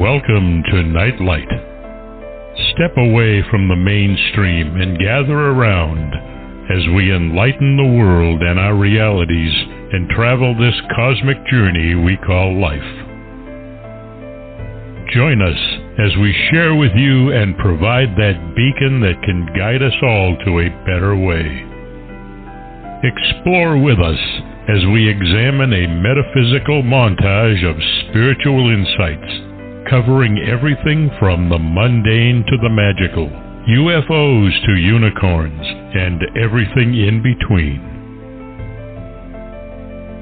Welcome to Nightlight. Step away from the mainstream and gather around as we enlighten the world and our realities and travel this cosmic journey we call life. Join us as we share with you and provide that beacon that can guide us all to a better way. Explore with us as we examine a metaphysical montage of spiritual insights, covering everything from the mundane to the magical, UFOs to unicorns, and everything in between.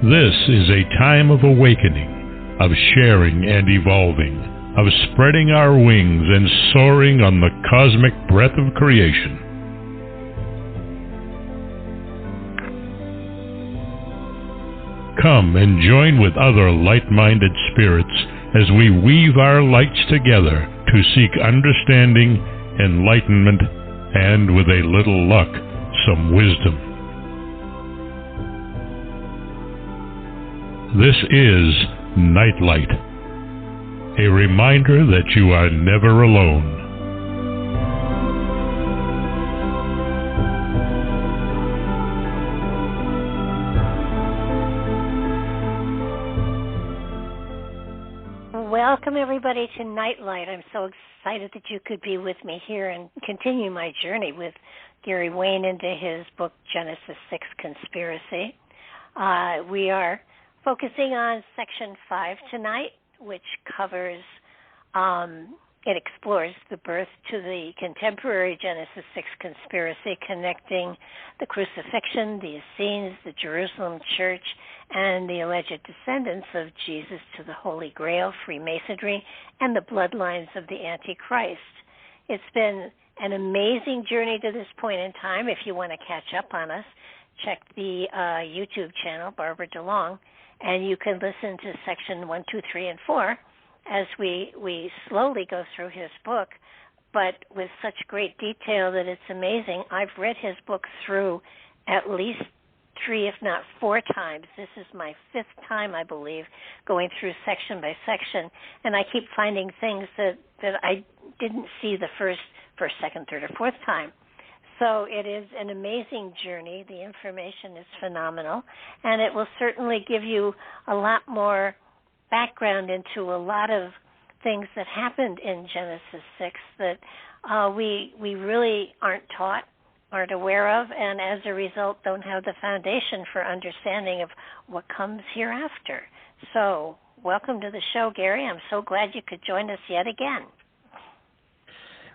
This is a time of awakening, of sharing and evolving, of spreading our wings and soaring on the cosmic breath of creation. Come and join with other light-minded spirits as we weave our lights together to seek understanding, enlightenment, and with a little luck, some wisdom. This is Nightlight, a reminder that you are never alone. Welcome, everybody, to Nightlight. I'm so excited that you could be with me here and continue my journey with Gary Wayne into his book, Genesis 6 Conspiracy. We are focusing on Section 5 tonight, which covers, it explores the birth to the contemporary Genesis 6 conspiracy, connecting the Crucifixion, the Essenes, the Jerusalem Church, and the alleged descendants of Jesus to the Holy Grail, Freemasonry, and the bloodlines of the Antichrist. It's been an amazing journey to this point in time. If you want to catch up on us, check the YouTube channel, Barbara DeLong, and you can listen to Section 1, 2, 3, and 4 as we slowly go through his book, but with such great detail that it's amazing. I've read his book through at least 3, if not 4 times. This is my 5th time, I believe, going through section by section, and I keep finding things that I didn't see the first, second, third, or 4th time. So it is an amazing journey. The information is phenomenal, and it will certainly give you a lot more background into a lot of things that happened in Genesis 6 that we really aren't taught, aren't aware of, and as a result don't have the foundation for understanding of what comes hereafter. So welcome to the show, Gary. I'm so glad you could join us yet again.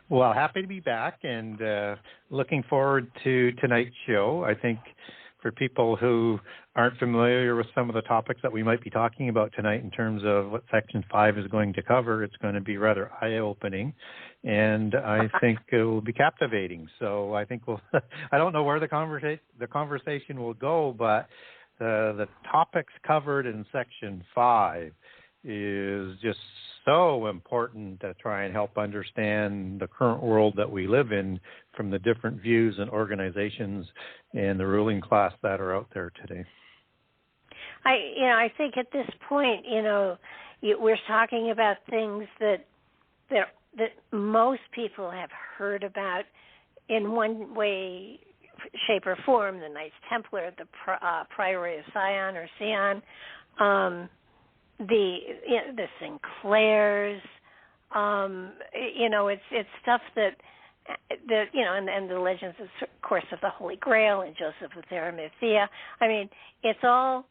Well, happy to be back and looking forward to tonight's show. I think for people who aren't familiar with some of the topics that we might be talking about tonight in terms of what Section 5 is going to cover, it's going to be rather eye-opening, and I think it will be captivating. So I think I don't know where the conversation will go, but the topics covered in Section 5 is just so important to try and help understand the current world that we live in from the different views and organizations and the ruling class that are out there today. I think at this point, we're talking about things that most people have heard about in one way, shape, or form. The Knights Templar, the Priory of Sion or Sion, the Sinclairs, it's stuff that and the legends, of course, of the Holy Grail and Joseph with Arimathea. I mean, it's all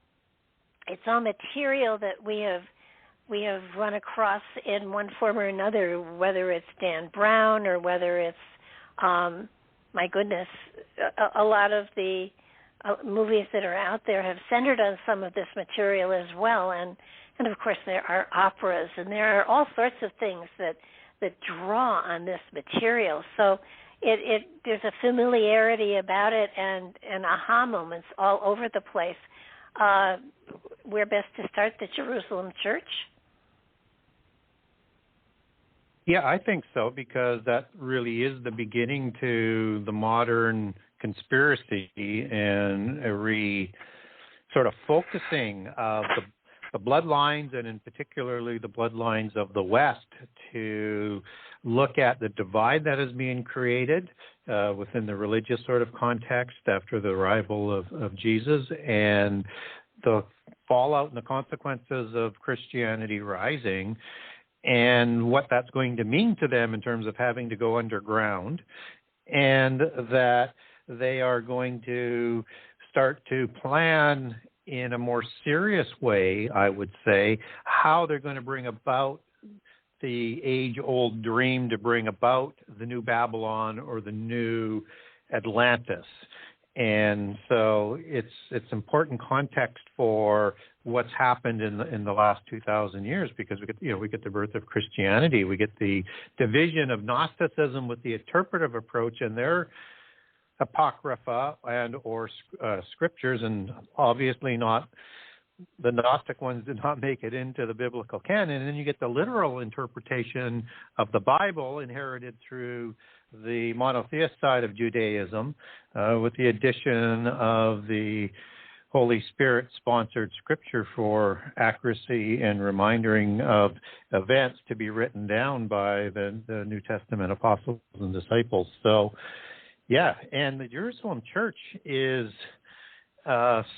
material that we have run across in one form or another, whether it's Dan Brown or whether it's, my goodness, a lot of the movies that are out there have centered on some of this material as well, and of course there are operas, and there are all sorts of things that draw on this material. So there's a familiarity about it and aha moments all over the place. Where best to start? The Jerusalem Church? Yeah, I think so, because that really is the beginning to the modern conspiracy and a sort of focusing of bloodlines, and in particularly the bloodlines of the West, to look at the divide that is being created within the religious sort of context after the arrival of Jesus, and the fallout and the consequences of Christianity rising, and what that's going to mean to them in terms of having to go underground, and that they are going to start to plan in a more serious way, I would say, how they're going to bring about the age-old dream to bring about the new Babylon or the new Atlantis. And so it's important context for what's happened in the last 2,000 years, because we get the birth of Christianity, we get the division of Gnosticism with the interpretive approach and their apocrypha and or scriptures, and obviously not the Gnostic ones did not make it into the biblical canon. And then you get the literal interpretation of the Bible inherited through the monotheist side of Judaism, with the addition of the Holy Spirit-sponsored scripture for accuracy and reminding of events to be written down by the New Testament apostles and disciples. So, yeah, and the Jerusalem church is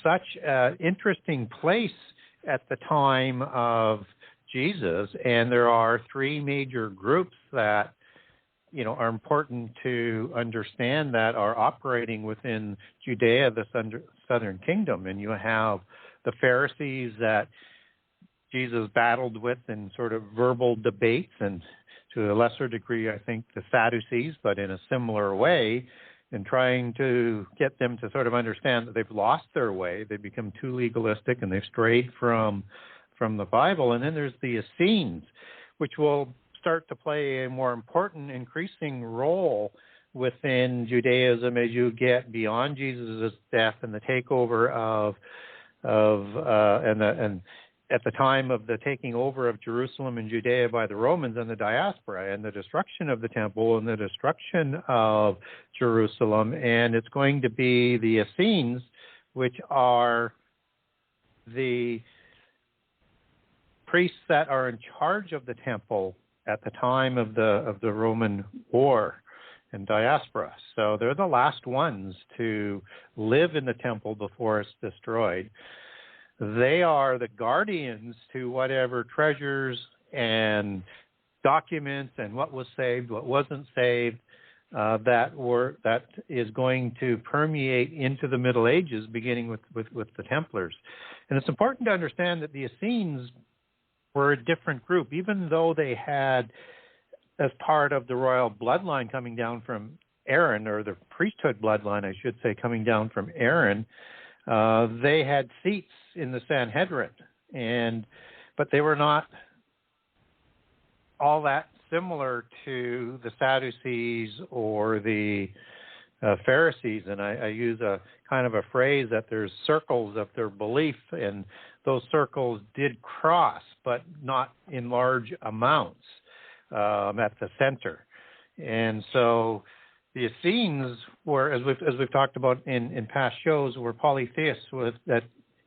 such an interesting place at the time of Jesus, and there are three major groups that are important to understand that are operating within Judea, the southern kingdom. And you have the Pharisees that Jesus battled with in sort of verbal debates, and to a lesser degree, I think, the Sadducees, but in a similar way, in trying to get them to sort of understand that they've lost their way, they've become too legalistic, and they've strayed from the Bible. And then there's the Essenes, which will start to play a more important, increasing role within Judaism as you get beyond Jesus' death and the takeover and at the time of the taking over of Jerusalem and Judea by the Romans and the diaspora, and the destruction of the temple and the destruction of Jerusalem. And it's going to be the Essenes, which are the priests that are in charge of the temple at the time of the Roman war and diaspora. So they're the last ones to live in the temple before it's destroyed. They are the guardians to whatever treasures and documents and what was saved, what wasn't saved, that is going to permeate into the Middle Ages, beginning with the Templars. And it's important to understand that the Essenes were a different group, even though they had, as part of the royal bloodline coming down from Aaron, or the priesthood bloodline, I should say, coming down from Aaron, they had seats in the Sanhedrin, but they were not all that similar to the Sadducees or the Pharisees. And I use a kind of a phrase that there's circles of their belief, and those circles did cross, but not in large amounts at the center. And so the Essenes were, as we've talked about in past shows, were polytheists that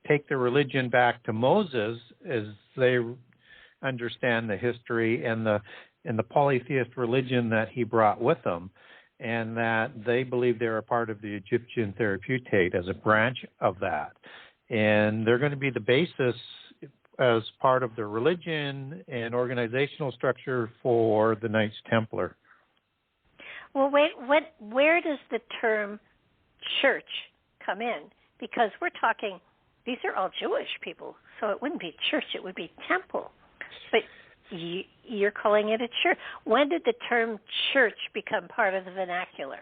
take their religion back to Moses as they understand the history and the polytheist religion that he brought with him, and that they believe they're a part of the Egyptian therapeutate as a branch of that. And they're going to be the basis as part of their religion and organizational structure for the Knights Templar. Well, wait, where does the term church come in? Because we're talking, these are all Jewish people, so it wouldn't be church, it would be temple. But you're calling it a church. When did the term church become part of the vernacular?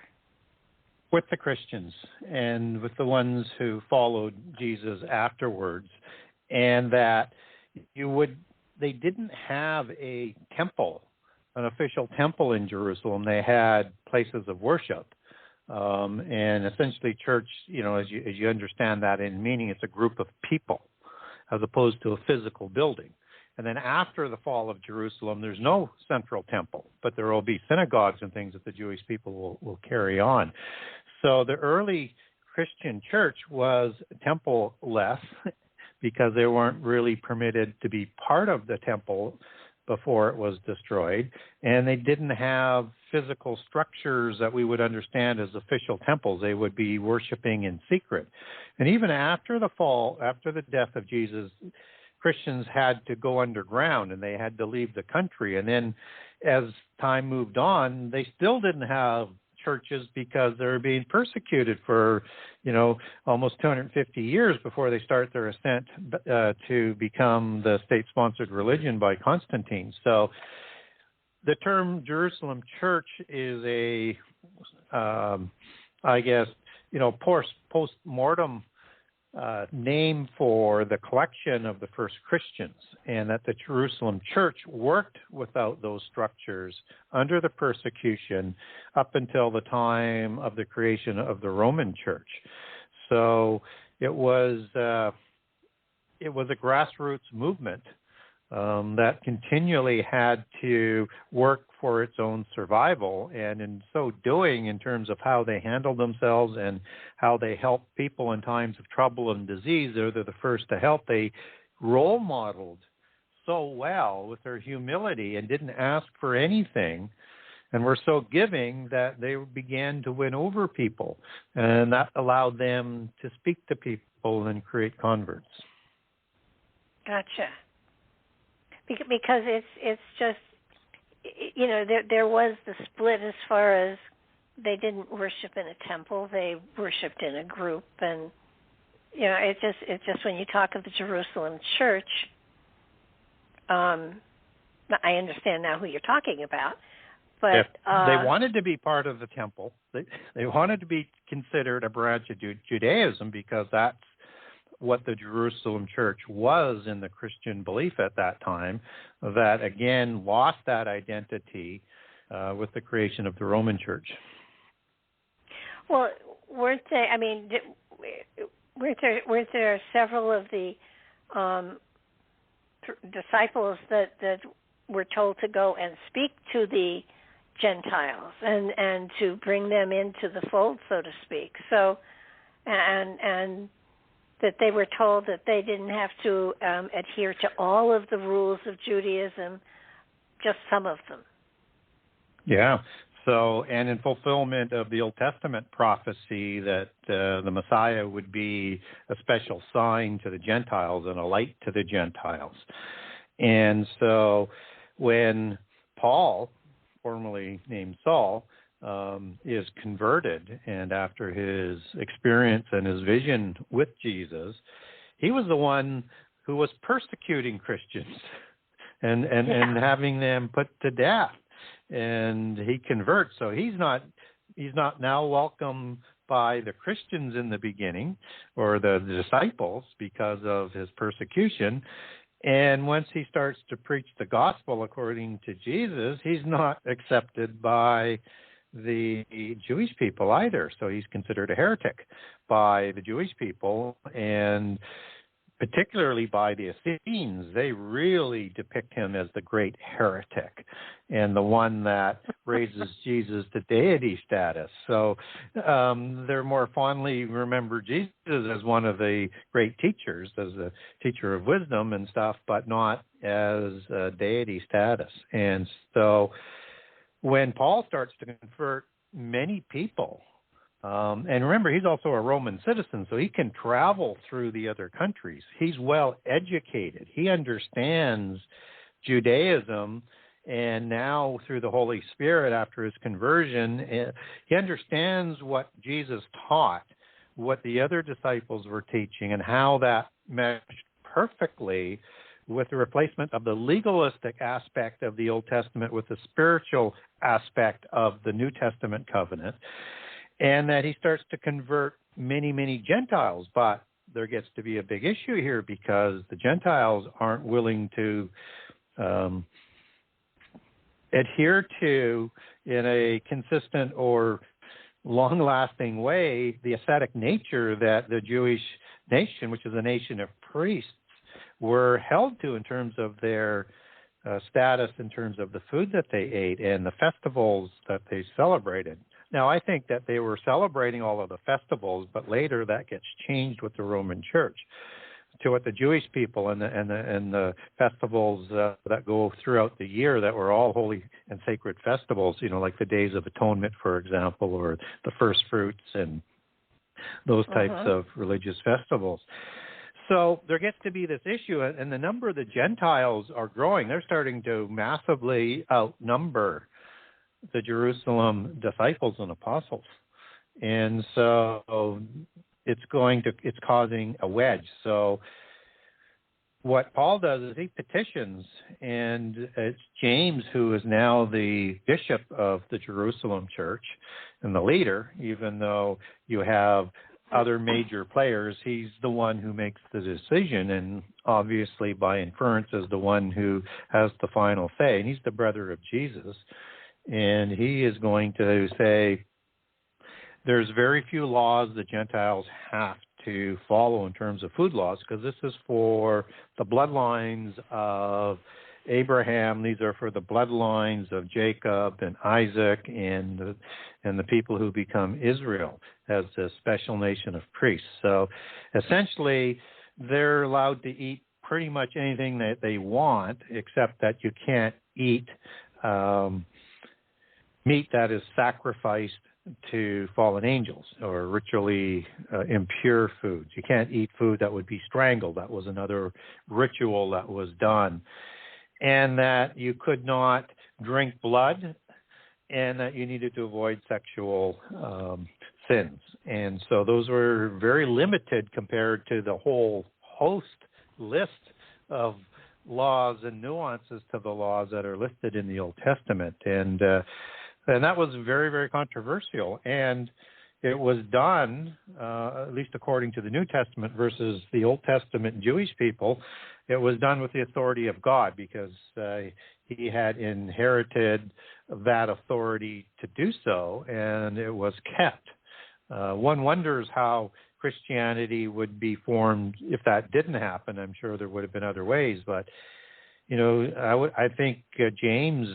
With the Christians and with the ones who followed Jesus afterwards, and that they didn't have a temple, an official temple in Jerusalem. They had places of worship, and essentially church, as you understand that in meaning, it's a group of people as opposed to a physical building. And then after the fall of Jerusalem, there's no central temple, but there will be synagogues and things that the Jewish people will carry on. So the early Christian church was temple-less, because they weren't really permitted to be part of the temple before it was destroyed, and they didn't have physical structures that we would understand as official temples. They would be worshiping in secret. And even after the fall, after the death of Jesus, Christians had to go underground and they had to leave the country. And then as time moved on, they still didn't have churches because they were being persecuted for, almost 250 years before they start their ascent to become the state-sponsored religion by Constantine. So the term Jerusalem Church is a, post-mortem name for the collection of the first Christians, and that the Jerusalem Church worked without those structures under the persecution up until the time of the creation of the Roman Church. So it was a grassroots movement that continually had to work for its own survival, and in so doing, in terms of how they handled themselves and how they helped people in times of trouble and disease, they're the first to help. They role modeled so well with their humility and didn't ask for anything, and were so giving that they began to win over people, and that allowed them to speak to people and create converts. Gotcha. Because it's just, there was the split as far as they didn't worship in a temple, they worshipped in a group, and it's just when you talk of the Jerusalem Church, I understand now who you're talking about, but they wanted to be part of the temple. They wanted to be considered a branch of Judaism, because that's what the Jerusalem Church was in the Christian belief at that time, that again lost that identity with the creation of the Roman Church. Well, weren't they? I mean, weren't there several of the disciples that were told to go and speak to the Gentiles and to bring them into the fold, so to speak? So, and that they were told that they didn't have to adhere to all of the rules of Judaism, just some of them. Yeah. So, and in fulfillment of the Old Testament prophecy that the Messiah would be a special sign to the Gentiles and a light to the Gentiles. And so when Paul, formerly named Saul, is converted, and after his experience and his vision with Jesus, he was the one who was persecuting Christians and having them put to death. And he converts, so he's not now welcome by the Christians in the beginning, or the disciples, because of his persecution. And once he starts to preach the gospel according to Jesus, he's not accepted by the Jewish people either. So he's considered a heretic by the Jewish people, and particularly by the Essenes. They really depict him as the great heretic and the one that raises Jesus to deity status. So they're more fondly remember Jesus as one of the great teachers, as a teacher of wisdom and stuff, but not as deity status. And so when Paul starts to convert many people, and remember, he's also a Roman citizen, so he can travel through the other countries. He's well educated. He understands Judaism, and now through the Holy Spirit, after his conversion, he understands what Jesus taught, what the other disciples were teaching, and how that meshed perfectly with the replacement of the legalistic aspect of the Old Testament with the spiritual aspect of the New Testament covenant, and that he starts to convert many, many Gentiles. But there gets to be a big issue here, because the Gentiles aren't willing to adhere to, in a consistent or long-lasting way, the ascetic nature that the Jewish nation, which is a nation of priests, were held to in terms of their status, in terms of the food that they ate and the festivals that they celebrated. Now, I think that they were celebrating all of the festivals, but later that gets changed with the Roman Church. what the Jewish people and the festivals that go throughout the year that were all holy and sacred festivals, like the Days of Atonement, for example, or the First Fruits and those types of religious festivals. So there gets to be this issue, and the number of the Gentiles are growing. They're starting to massively outnumber the Jerusalem disciples and apostles. And so it's causing a wedge. So what Paul does is he petitions, and it's James who is now the bishop of the Jerusalem church and the leader, even though you have other major players, he's the one who makes the decision, and obviously by inference is the one who has the final say. And he's the brother of Jesus, and he is going to say there's very few laws the Gentiles have to follow in terms of food laws, because this is for the bloodlines of Abraham. These are for the bloodlines of Jacob and Isaac and the people who become Israel as a special nation of priests. So essentially, they're allowed to eat pretty much anything that they want, except that you can't eat meat that is sacrificed to fallen angels or ritually impure foods. You can't eat food that would be strangled. That was another ritual that was done. And that you could not drink blood, and that you needed to avoid sexual sins. And so those were very limited compared to the whole host list of laws and nuances to the laws that are listed in the Old Testament. And that was very, very controversial. And it was done, at least according to the New Testament versus the Old Testament Jewish people, it was done with the authority of God, because he had inherited that authority to do so, and it was kept. One wonders how Christianity would be formed if that didn't happen. I'm sure there would have been other ways, but I think James,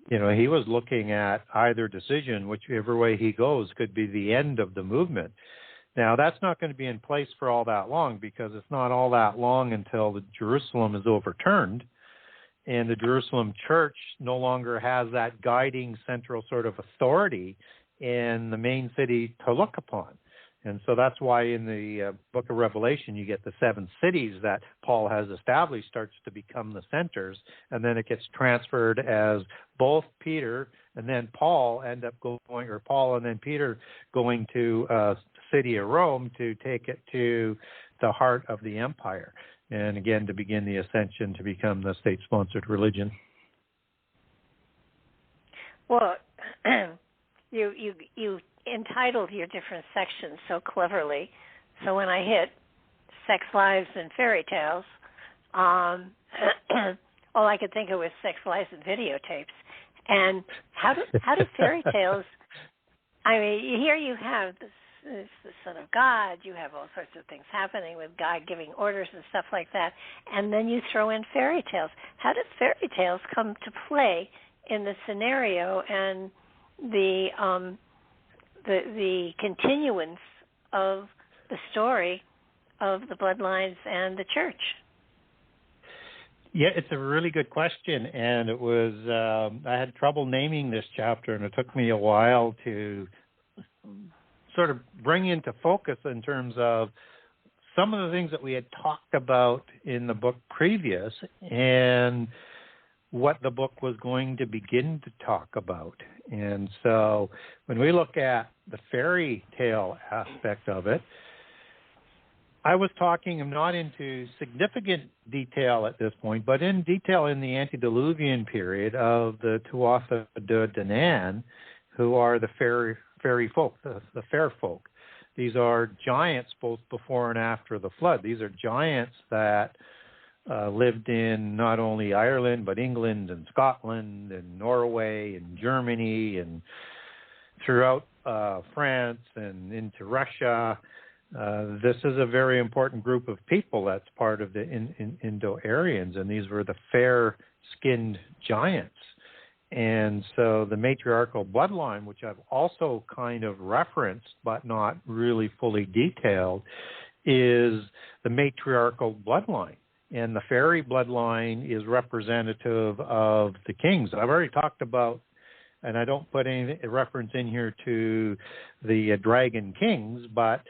he was looking at either decision, whichever way he goes, could be the end of the movement. Now, that's not going to be in place for all that long, because it's not all that long until the Jerusalem is overturned, and the Jerusalem church no longer has that guiding central sort of authority in the main city to look upon. And so that's why in the book of Revelation, you get the 7 cities that Paul has established starts to become the centers, and then it gets transferred as both Peter and then Paul end up going, or Paul and then Peter going to city of Rome to take it to the heart of the empire. And again, to begin the ascension to become the state-sponsored religion. Well, you entitled your different sections so cleverly. So when I hit Sex, Lives, and Fairy Tales, all I could think of was Sex, Lives, and Videotapes. And how do fairy tales? I mean, here you have the Son of God. You have all sorts of things happening with God giving orders and stuff like that. And then you throw in fairy tales. How did fairy tales come to play in the scenario and the continuance of the story of the bloodlines and the church? Yeah, it's a really good question, and it was I had trouble naming this chapter, and it took me a while to sort of bring into focus in terms of some of the things that we had talked about in the book previous and what the book was going to begin to talk about. And so when we look at the fairy tale aspect of it, I was talking, I'm not into significant detail at this point, but in detail in the antediluvian period of the Tuatha de Danann, who are the fairy folk, the fair folk. These are giants both before and after the flood. These are giants that lived in not only Ireland, but England and Scotland and Norway and Germany and throughout France and into Russia. This is a very important group of people that's part of the Indo-Aryans, and these were the fair-skinned giants. And so the matriarchal bloodline, which I've also kind of referenced but not really fully detailed, is the matriarchal bloodline. And the fairy bloodline is representative of the kings. I've already talked about, and I don't put any reference in here to the dragon kings, but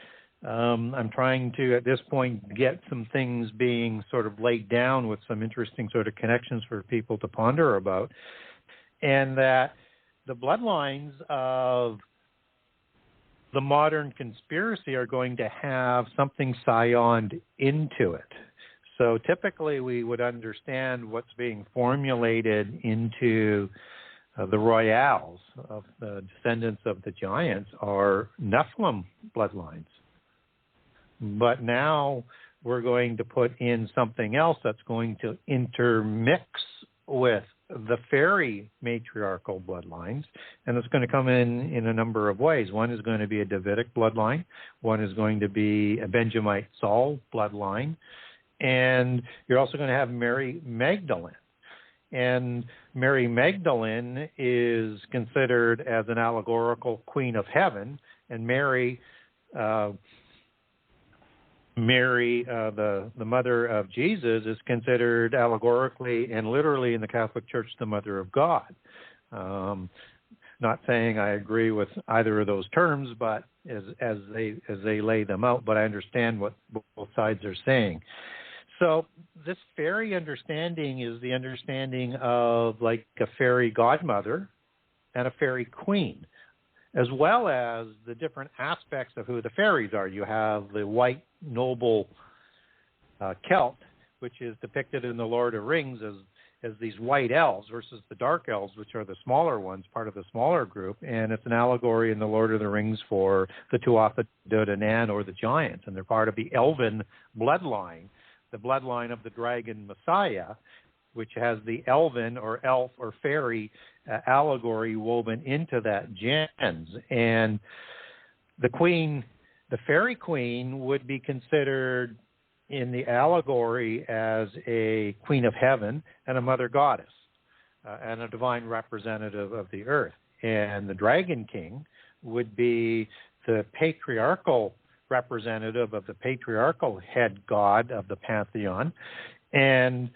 I'm trying to, at this point, get some things being sort of laid down with some interesting sort of connections for people to ponder about. And that the bloodlines of the modern conspiracy are going to have something Sioned into it. So typically we would understand what's being formulated into the royales of the descendants of the giants are Nephilim bloodlines. But now we're going to put in something else that's going to intermix with the fairy matriarchal bloodlines, and it's going to come in a number of ways. One is going to be a Davidic bloodline. One is going to be a Benjamite Saul bloodline. And you're also going to have Mary Magdalene. And Mary Magdalene is considered as an allegorical queen of heaven, and Mary, the mother of Jesus, is considered allegorically and literally in the Catholic Church the mother of God. Not saying I agree with either of those terms, but as they lay them out, but I understand what both sides are saying. So this fairy understanding is the understanding of like a fairy godmother and a fairy queen, as well as the different aspects of who the fairies are. You have the white noble Celt, which is depicted in the Lord of Rings as these white elves versus the dark elves, which are the smaller ones, part of the smaller group. And it's an allegory in the Lord of the Rings for the Tuatha De Danann, or the giants, and they're part of the elven bloodline, the bloodline of the dragon Messiah, which has the elven or elf or fairy allegory woven into that gens. And the queen, the fairy queen, would be considered in the allegory as a queen of heaven and a mother goddess and a divine representative of the earth. And the dragon king would be the patriarchal representative of the patriarchal head god of the pantheon, and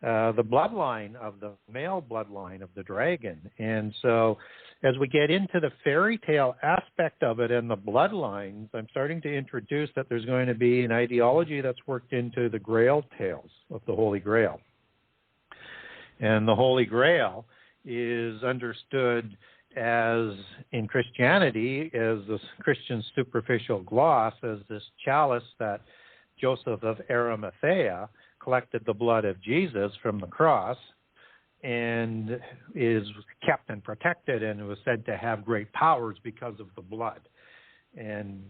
the bloodline of the male bloodline of the dragon. And so as we get into the fairy tale aspect of it and the bloodlines, I'm starting to introduce that there's going to be an ideology that's worked into the Grail tales of the Holy Grail. And the Holy Grail is understood as, in Christianity, as this Christian superficial gloss, as this chalice that Joseph of Arimathea collected the blood of Jesus from the cross and is kept and protected and was said to have great powers because of the blood. And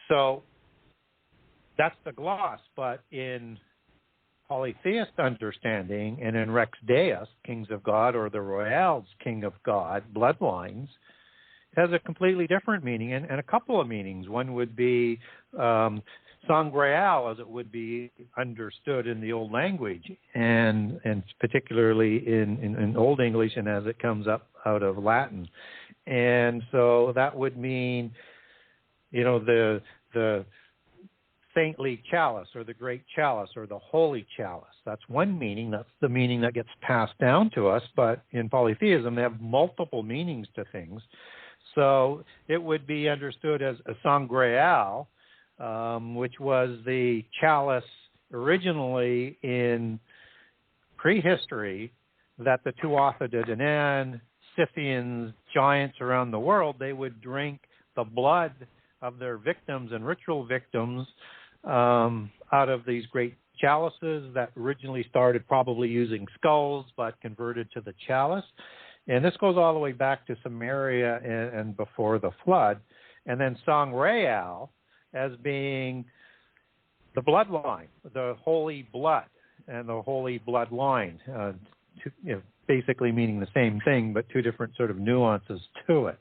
so that's the gloss, but in polytheist understanding, and in Rex Deus, kings of God, or the Royales, king of God, bloodlines, has a completely different meaning, and a couple of meanings. One would be Sangreal, as it would be understood in the old language, and particularly in Old English, and as it comes up out of Latin. And so that would mean, the saintly chalice, or the great chalice, or the holy chalice. That's one meaning. That's the meaning that gets passed down to us. But in polytheism, they have multiple meanings to things. So it would be understood as a sangreal, which was the chalice originally in prehistory that the Tuatha De Danann, Scythians, giants around the world, they would drink the blood of their victims and ritual victims out of these great chalices that originally started probably using skulls but converted to the chalice. And this goes all the way back to Samaria and before the flood. And then Sangreal as being the bloodline, the holy blood and the holy bloodline, basically meaning the same thing, but two different sort of nuances to it.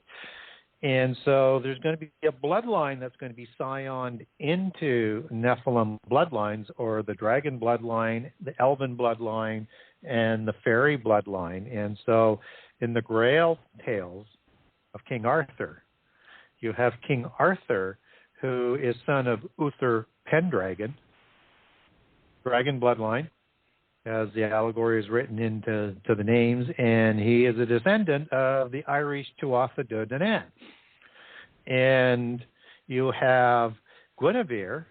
And so there's going to be a bloodline that's going to be Sioned into Nephilim bloodlines, or the dragon bloodline, the elven bloodline, and the fairy bloodline. And so in the Grail tales of King Arthur, you have King Arthur, who is son of Uther Pendragon, dragon bloodline, as the allegory is written into the names, and he is a descendant of the Irish Tuatha De Danann. And you have Guinevere,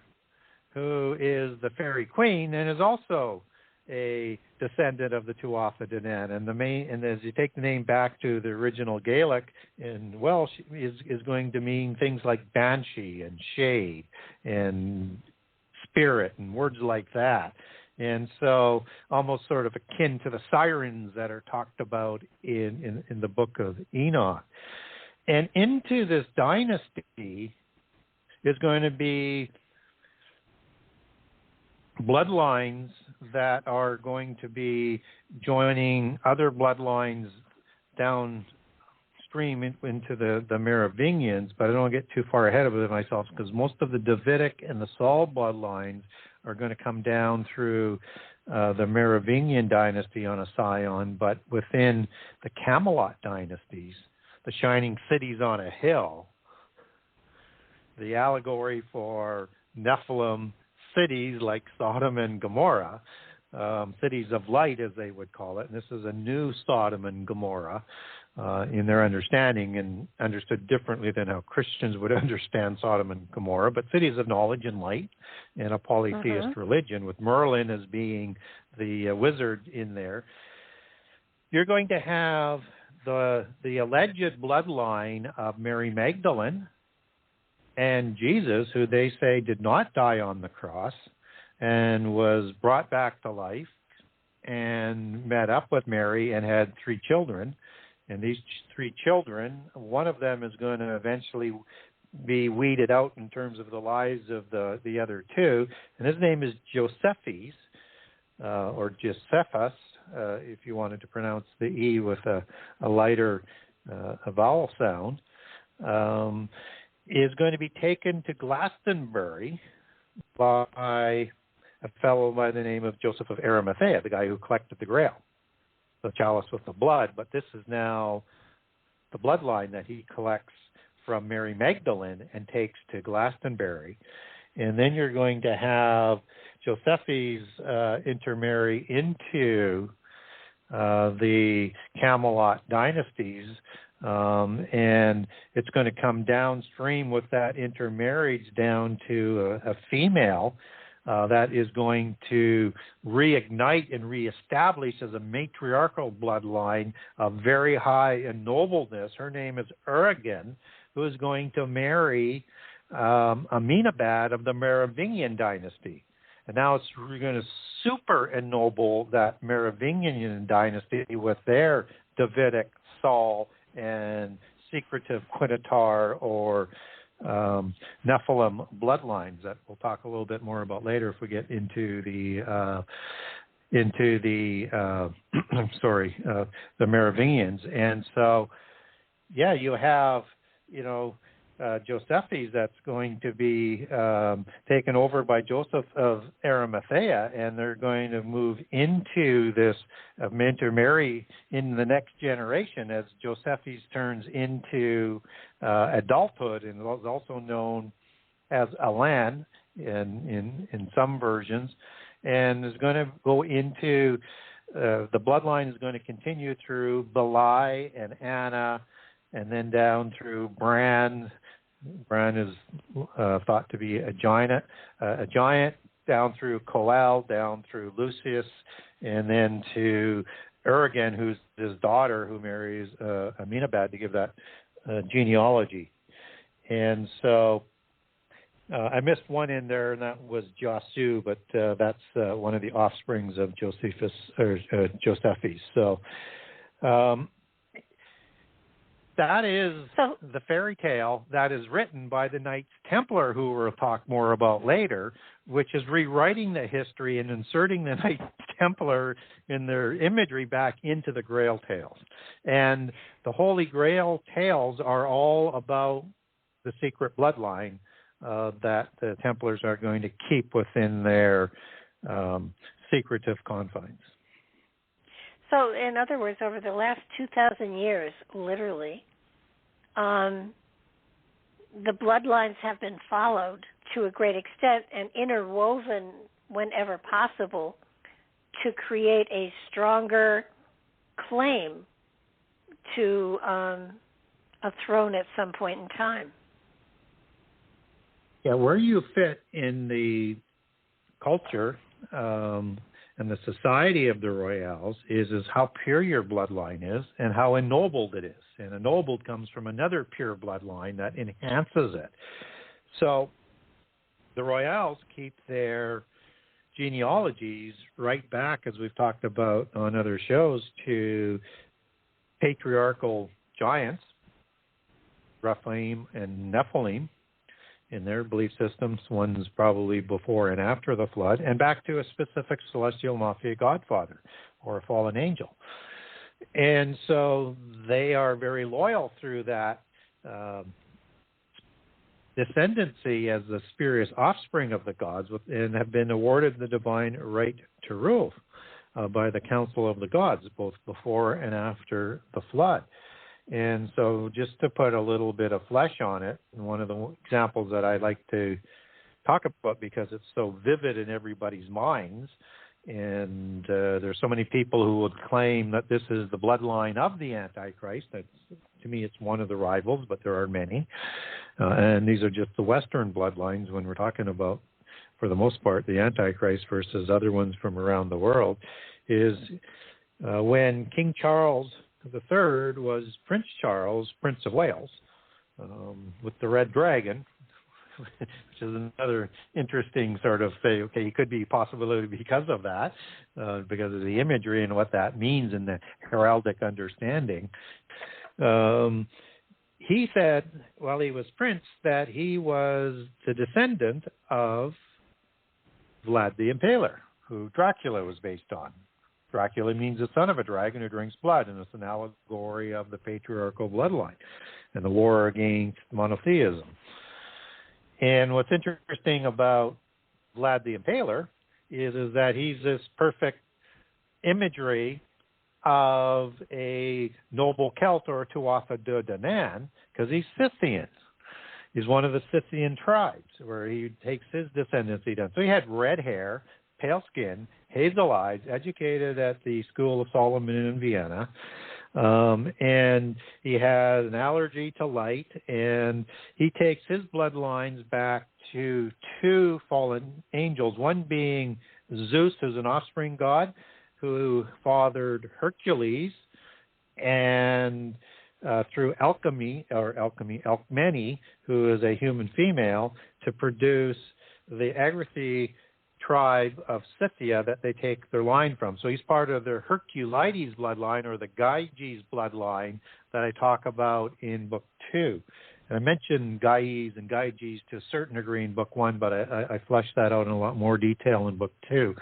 who is the fairy queen and is also a descendant of the Tuatha De Danann. And as you take the name back to the original Gaelic in Welsh, is going to mean things like banshee and shade and spirit and words like that. And so almost sort of akin to the sirens that are talked about in the book of Enoch. And into this dynasty is going to be bloodlines that are going to be joining other bloodlines downstream into the Merovingians, but I don't want to get too far ahead of myself because most of the Davidic and the Saul bloodlines are going to come down through the Merovingian dynasty on a Sion, but within the Camelot dynasties, the shining cities on a hill, the allegory for Nephilim cities like Sodom and Gomorrah, cities of light as they would call it, and this is a new Sodom and Gomorrah in their understanding and understood differently than how Christians would understand Sodom and Gomorrah, but cities of knowledge and light and a polytheist religion with Merlin as being the wizard in there. You're going to have the alleged bloodline of Mary Magdalene and Jesus, who they say did not die on the cross and was brought back to life and met up with Mary and had 3 children. And these 3 children, one of them is going to eventually be weeded out in terms of the lives of the other 2. And his name is Josephus, or Josephus, if you wanted to pronounce the E with a lighter vowel sound, is going to be taken to Glastonbury by a fellow by the name of Joseph of Arimathea, the guy who collected the Grail, the chalice with the blood. But this is now the bloodline that he collects from Mary Magdalene and takes to Glastonbury. And then you're going to have Josephus intermarry into the Camelot dynasties, and it's going to come downstream with that intermarriage down to a female that is going to reignite and reestablish as a matriarchal bloodline of very high ennobleness. Her name is Urigen, who is going to marry Amenabad of the Merovingian dynasty. And now we're going to super ennoble that Merovingian dynasty with their Davidic Saul and secretive Quinatar or Nephilim bloodlines that we'll talk a little bit more about later if we get into the Merovingians. And so, yeah, you have, Josephus that's going to be taken over by Joseph of Arimathea, and they're going to move into this intermarry in the next generation as Josephus turns into adulthood and is also known as Alan in some versions, and is going to go into the bloodline is going to continue through Belai and Anna, and then down through Bran. Bran is thought to be a giant, down through Coel, down through Lucius, and then to Urigen, who's his daughter, who marries Amenabad to give that genealogy. And so I missed one in there, and that was Josu, but that's one of the offsprings of Josephus or Josephus. So. That is the fairy tale that is written by the Knights Templar, who we'll talk more about later, which is rewriting the history and inserting the Knights Templar in their imagery back into the Grail tales. And the Holy Grail tales are all about the secret bloodline that the Templars are going to keep within their secretive confines. So, in other words, over the last 2,000 years, literally, the bloodlines have been followed to a great extent and interwoven whenever possible to create a stronger claim to a throne at some point in time. Yeah, where you fit in the culture and the society of the royals is how pure your bloodline is and how ennobled it is. And ennobled comes from another pure bloodline that enhances it. So the royals keep their genealogies right back, as we've talked about on other shows, to patriarchal giants, Rephaim and Nephilim, in their belief systems. One's probably before and after the flood, and back to a specific celestial mafia godfather or a fallen angel. And so they are very loyal through that descendancy as the spurious offspring of the gods, and have been awarded the divine right to rule by the council of the gods, both before and after the flood. And so just to put a little bit of flesh on it, and one of the examples that I like to talk about because it's so vivid in everybody's minds, and there's so many people who would claim that this is the bloodline of the Antichrist. That's, to me, it's one of the rivals, but there are many. And these are just the Western bloodlines when we're talking about, for the most part, the Antichrist versus other ones from around the world, is when King Charles III was Prince Charles, Prince of Wales, with the Red Dragon, which is another interesting sort of say, okay, he could be possibility because of that, because of the imagery and what that means in the heraldic understanding. He said, while he was prince, that he was the descendant of Vlad the Impaler, who Dracula was based on. Dracula means the son of a dragon who drinks blood, and it's an allegory of the patriarchal bloodline and the war against monotheism. And what's interesting about Vlad the Impaler is that he's this perfect imagery of a noble Celt or Tuatha de Danann, because he's Scythian. He's one of the Scythian tribes where he takes his descendancy down. So he had red hair, pale skin, hazel eyes, educated at the School of Solomon in Vienna, and he had an allergy to light, and he takes his bloodlines back to two fallen angels, one being Zeus, who's an offspring god, who fathered Hercules, and through alchemy, Alcmene, who is a human female, to produce the Agathri tribe of Scythia that they take their line from. So he's part of their Herculides bloodline, or the Gyges bloodline that I talk about in Book 2. And I mentioned Gyes and Gyges to a certain degree in Book 1, but I fleshed that out in a lot more detail in Book 2.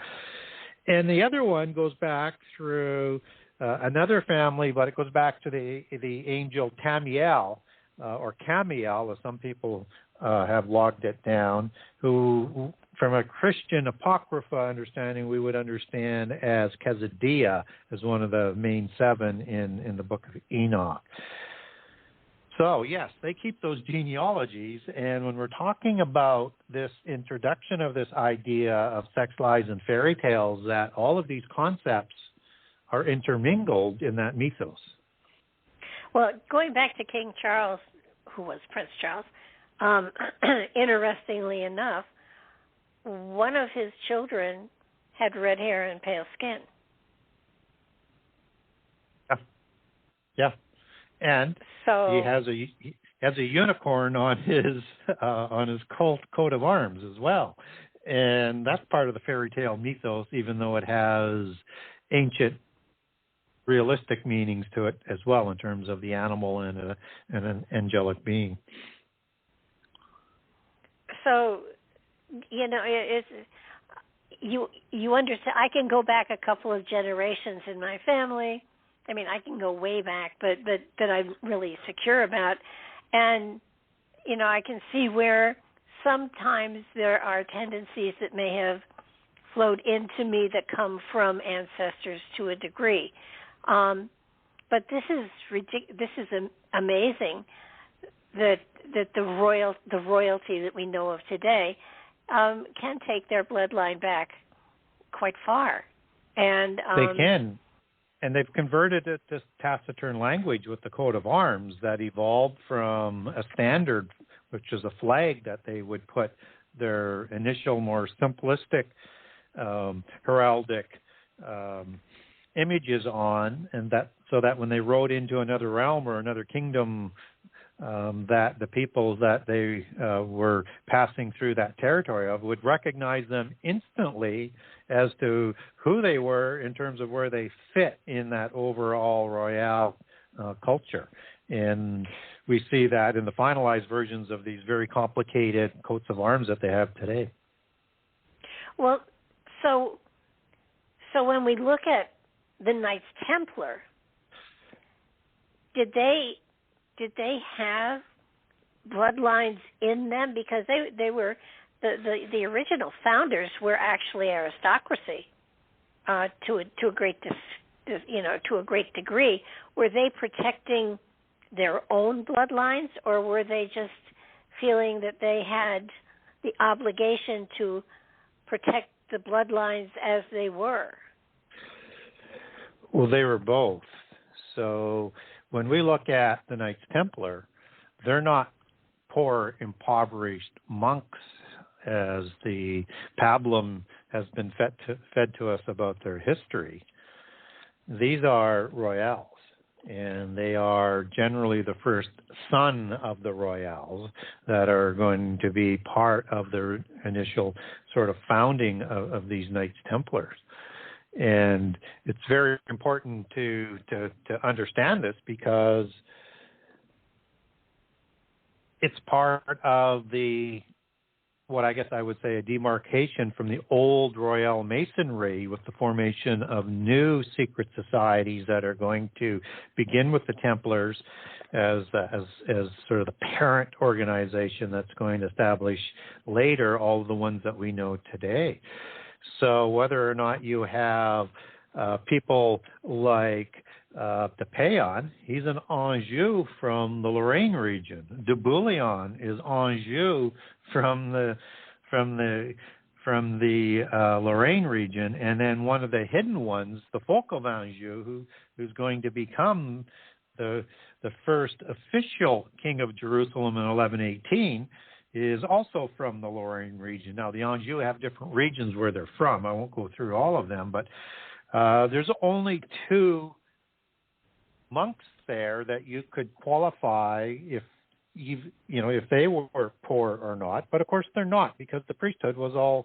And the other one goes back through another family, but it goes back to the angel Tamiel, or Camiel, as some people have logged it down, who, from a Christian Apocrypha understanding, we would understand as Kezidiah, as one of the main seven in the book of Enoch. So, yes, they keep those genealogies, and when we're talking about this introduction of this idea of sex, lies, and fairy tales, that all of these concepts are intermingled in that mythos. Well, going back to King Charles, who was Prince Charles, interestingly enough, one of his children had red hair and pale skin. Yeah. And so he has a unicorn on his coat of arms as well, and that's part of the fairy tale mythos, even though it has ancient realistic meanings to it as well in terms of the animal and an angelic being. So, it's you understand. I can go back a couple of generations in my family. I mean, I can go way back, but that I'm really secure about. And, I can see where sometimes there are tendencies that may have flowed into me that come from ancestors to a degree. But this is amazing that the royalty that we know of today can take their bloodline back quite far, and they can. And they've converted it to taciturn language with the coat of arms that evolved from a standard, which is a flag that they would put their initial, more simplistic heraldic images on, and that so that when they rode into another realm or another kingdom, that the people that they were passing through that territory of would recognize them instantly as to who they were in terms of where they fit in that overall royale culture. And we see that in the finalized versions of these very complicated coats of arms that they have today. Well, so when we look at the Knights Templar, did they have bloodlines in them? Because they were the original founders were actually aristocracy to a great degree. Were they protecting their own bloodlines, or were they just feeling that they had the obligation to protect the bloodlines as they were? Well, they were both. So when we look at the Knights Templar, they're not poor, impoverished monks as the pablum has been fed to us about their history. These are royales, and they are generally the first son of the royales that are going to be part of the initial sort of founding of these Knights Templars. And it's very important to understand this because it's part of what I guess I would say a demarcation from the old Royal Masonry with the formation of new secret societies that are going to begin with the Templars as sort of the parent organization that's going to establish later all of the ones that we know today. So whether or not you have people like de Payon, he's an Anjou from the Lorraine region. De Bouillon is Anjou from the Lorraine region, and then one of the hidden ones, the Folk of Anjou, who's going to become the first official king of Jerusalem in 1118, is also from the Lorraine region. Now, the Anjou have different regions where they're from. I won't go through all of them, but there's only two monks there that you could qualify if they were poor or not. But of course they're not, because the priesthood was all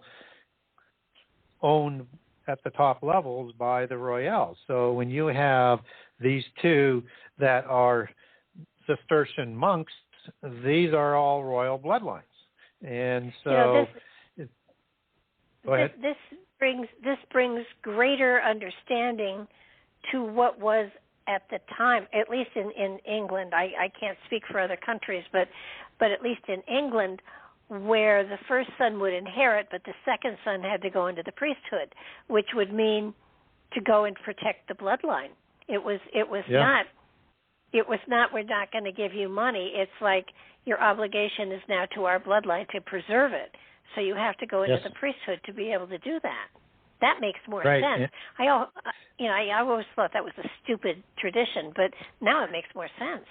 owned at the top levels by the royals. So when you have these two that are Cistercian monks, these are all royal bloodlines. And so go ahead. This brings greater understanding to what was at the time, at least in England. I can't speak for other countries, but at least in England, where the first son would inherit, but the second son had to go into the priesthood, which would mean to go and protect the bloodline. It was not we're not going to give you money. It's like your obligation is now to our bloodline to preserve it. So you have to go into the priesthood to be able to do that. That makes more sense. I always thought that was a stupid tradition, but now it makes more sense.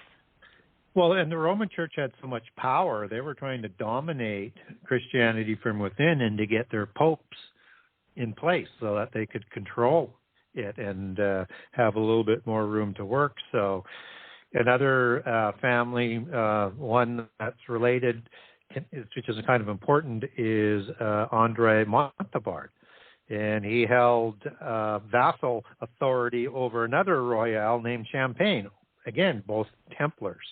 Well, and the Roman Church had so much power, they were trying to dominate Christianity from within and to get their popes in place so that they could control it and have a little bit more room to work. So another family, one that's related, which is kind of important, is André Montbard. And he held vassal authority over another royale named Champagne, again, both Templars.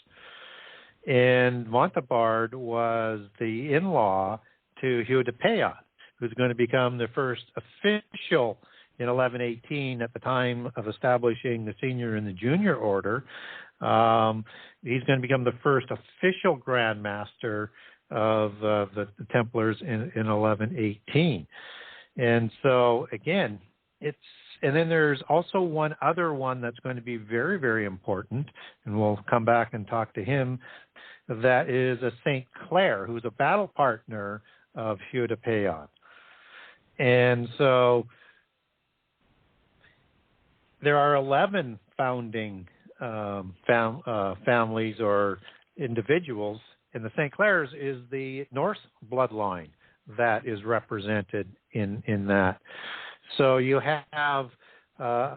And Montbard was the in-law to Hugh de Payon, who's going to become the first official in 1118 at the time of establishing the senior and the junior order. He's going to become the first official Grand Master of the Templars in 1118. And so, again, and then there's also one other one that's going to be very, very important, and we'll come back and talk to him, that is a Sinclair, who's a battle partner of Hugh de Payon. And so there are 11 founding families or individuals, and the Sinclairs is the Norse bloodline that is represented in that. So you have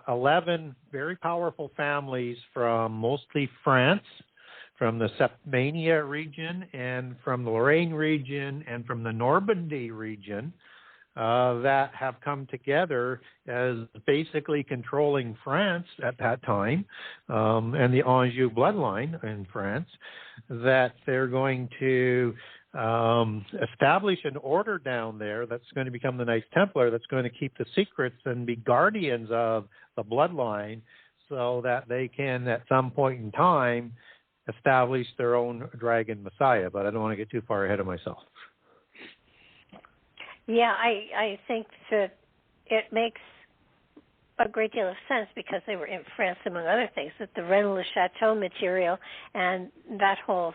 11 very powerful families from mostly France, from the Septmania region, and from the Lorraine region, and from the Normandy region, that have come together as basically controlling France at that time, and the Anjou bloodline in France, that they're going to establish an order down there that's going to become the Knights Templar, that's going to keep the secrets and be guardians of the bloodline, so that they can, at some point in time, establish their own dragon messiah. But I don't want to get too far ahead of myself. Yeah, I think that it makes a great deal of sense, because they were in France, among other things, that the Rennes-le-Chateau material and that whole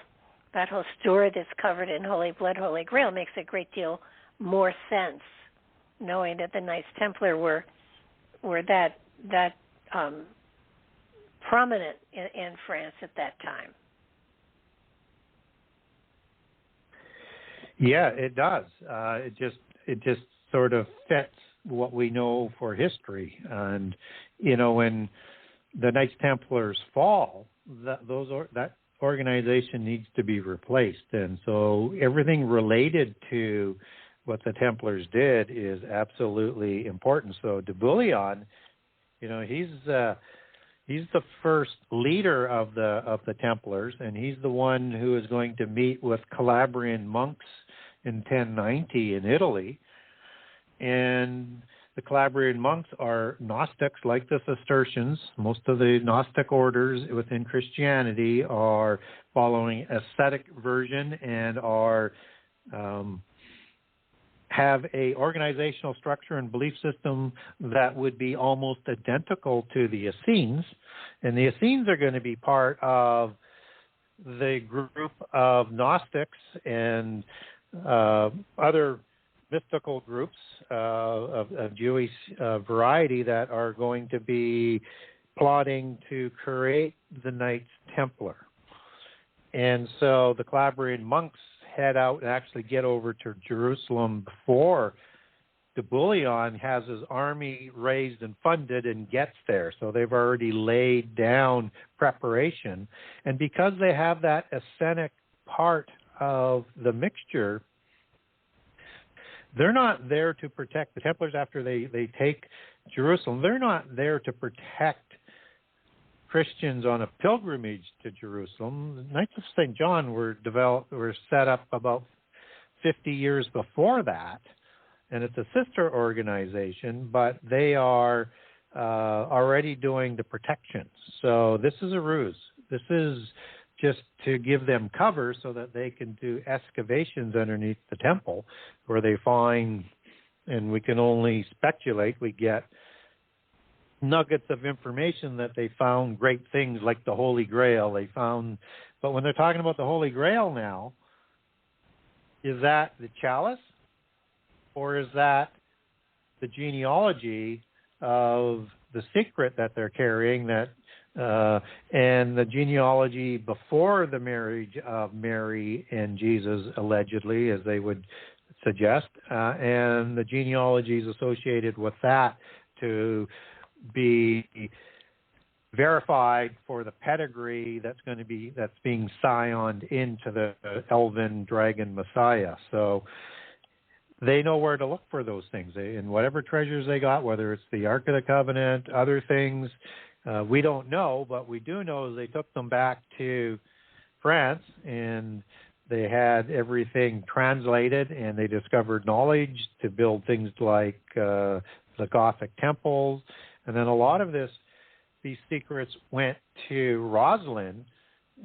story that's covered in Holy Blood, Holy Grail makes a great deal more sense, knowing that the Knights Templar were that prominent in France at that time. Yeah, it does. It just sort of fits what we know for history. And when the Knights Templars fall, that organization needs to be replaced. And so everything related to what the Templars did is absolutely important. So de Bullion, he's the first leader of the Templars, and he's the one who is going to meet with Calabrian monks in 1090 in Italy. And the Calabrian monks are Gnostics like the Cistercians. Most of the Gnostic orders within Christianity are following ascetic version and are have a organizational structure and belief system that would be almost identical to the Essenes. And the Essenes are going to be part of the group of Gnostics and other mystical groups of Jewish variety that are going to be plotting to create the Knights Templar. And so the Calabrian monks head out and actually get over to Jerusalem before de Bullion has his army raised and funded and gets there. So they've already laid down preparation. And because they have that Essenic part of the mixture, they're not there to protect the Templars after they take Jerusalem. They're not there to protect Christians on a pilgrimage to Jerusalem. The Knights of St. John were set up about 50 years before that, and it's a sister organization, but they are already doing the protection. So this is a ruse. This is just to give them cover so that they can do excavations underneath the temple where they find, and we can only speculate, we get nuggets of information that they found great things like the Holy Grail. But when they're talking about the Holy Grail now, is that the chalice, or is that the genealogy of the secret that they're carrying, and the genealogy before the marriage of Mary and Jesus, allegedly, as they would suggest, and the genealogies associated with that to be verified for the pedigree that's being scioned into the elven dragon messiah. So they know where to look for those things. And whatever treasures they got, whether it's the Ark of the Covenant, other things, we don't know, but we do know they took them back to France and they had everything translated, and they discovered knowledge to build things like the Gothic temples. And then a lot of these secrets went to Roslin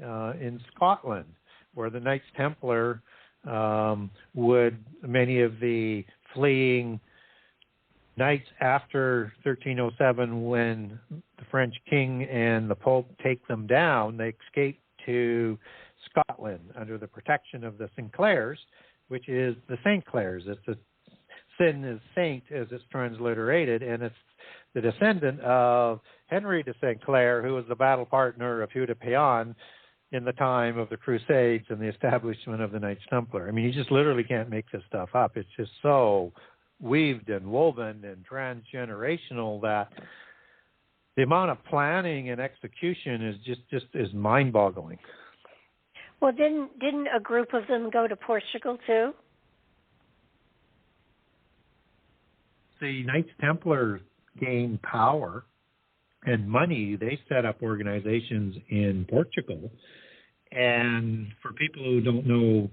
in Scotland, where the Knights Templar many of the fleeing knights after 1307, when the French king and the Pope take them down, they escape to Scotland under the protection of the Sinclairs, which is the Sinclairs. It's a sin is saint as it's transliterated, and it's the descendant of Henry de Sinclair, who was the battle partner of Hugh de Payens in the time of the Crusades and the establishment of the Knights Templar. I mean, you just literally can't make this stuff up. It's just so weaved and woven and transgenerational that the amount of planning and execution is just is mind-boggling. Well, didn't a group of them go to Portugal too? The Knights Templar gained power and money. They set up organizations in Portugal. And for people who don't know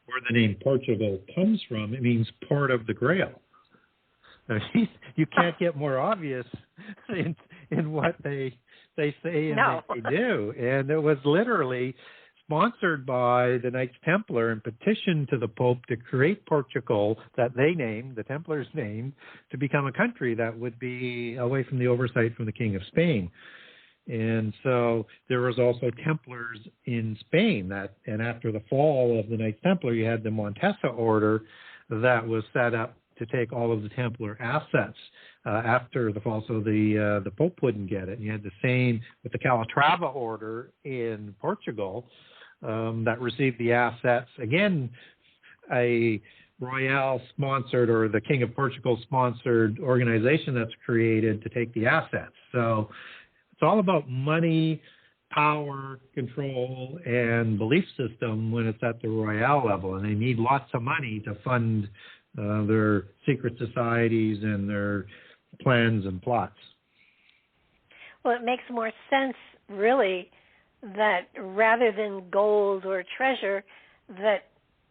where the name Portugal comes from, it means port of the Grail. I mean, you can't get more obvious in what they say and no. what they do. And it was literally sponsored by the Knights Templar and petitioned to the Pope to create Portugal that they named, the Templars named, to become a country that would be away from the oversight from the King of Spain. And so there was also Templars in Spain and after the fall of the Knights Templar, you had the Montesa order that was set up to take all of the Templar assets after the fall, so the Pope wouldn't get it. And you had the same with the Calatrava order in Portugal that received the assets. Again, a Royale-sponsored or the King of Portugal-sponsored organization that's created to take the assets. So it's all about money, power, control, and belief system when it's at the Royale level. And they need lots of money to fund their secret societies and their plans and plots. Well, it makes more sense, really, that rather than gold or treasure, that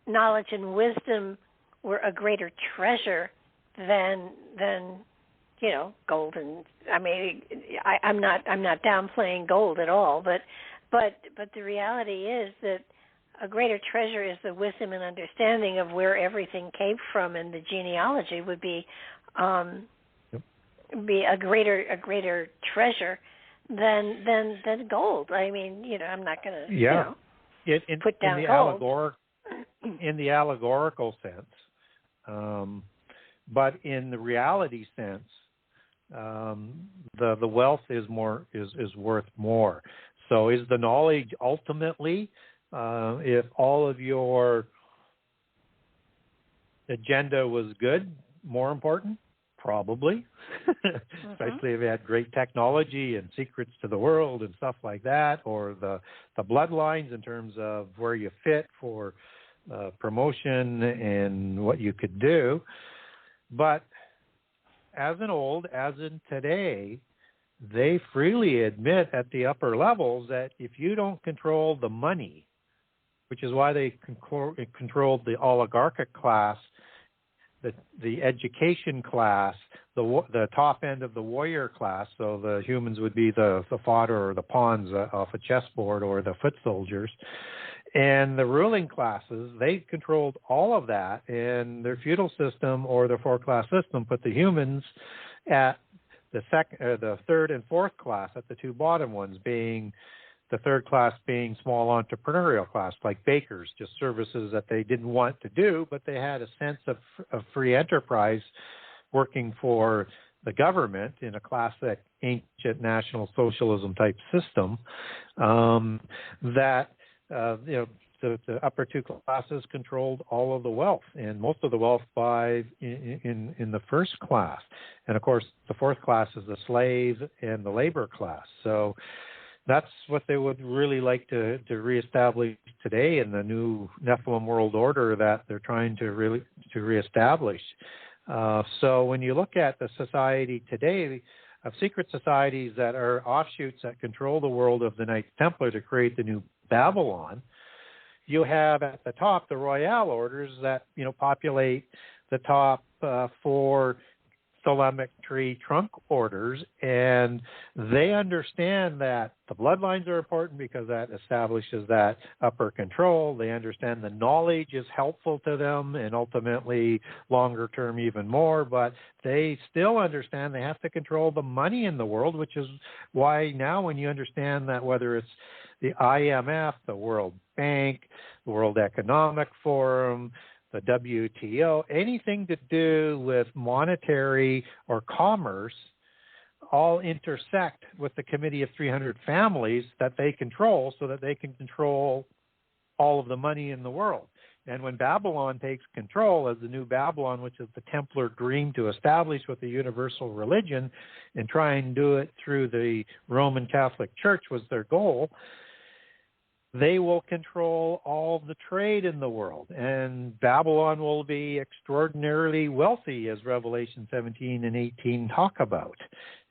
knowledge and wisdom were a greater treasure than gold. And I mean, I'm not downplaying gold at all, but the reality is that a greater treasure is the wisdom and understanding of where everything came from, and the genealogy would be a greater treasure than gold. I mean, I'm not going to put down gold. In the allegorical sense, but in the reality sense, the wealth is worth more. So is the knowledge ultimately, if all of your agenda was good, more important? Probably, especially if you had great technology and secrets to the world and stuff like that, or the bloodlines in terms of where you fit for promotion and what you could do. But as in today, they freely admit at the upper levels that if you don't control the money, which is why they controlled the oligarchic class, the education class, the top end of the warrior class, so the humans would be the fodder or the pawns off a chessboard or the foot soldiers, and the ruling classes, they controlled all of that, and their feudal system or their four-class system put the humans at the third and fourth class, at the two bottom ones, being the third class being small entrepreneurial class, like bakers, just services that they didn't want to do, but they had a sense of free enterprise working for the government in a classic ancient National Socialism type system. The upper two classes controlled all of the wealth, and most of the wealth in the first class. And of course, the fourth class is the slave and the labor class. So that's what they would really like to reestablish today in the new Nephilim world order that they're trying to reestablish. So when you look at the society today of secret societies that are offshoots that control the world of the Knights Templar to create the new Babylon, you have at the top the Royale orders that populate the top four Solemnity trunk orders, and they understand that the bloodlines are important because that establishes that upper control. They understand the knowledge is helpful to them and ultimately longer term even more, but they still understand they have to control the money in the world, which is why now when you understand that whether it's the IMF, the World Bank, the World Economic Forum, the WTO, anything to do with monetary or commerce, all intersect with the Committee of 300 Families that they control so that they can control all of the money in the world. And when Babylon takes control as the new Babylon, which is the Templar dream to establish with the universal religion and try and do it through the Roman Catholic Church was their goal, they will control all the trade in the world, and Babylon will be extraordinarily wealthy, as Revelation 17 and 18 talk about.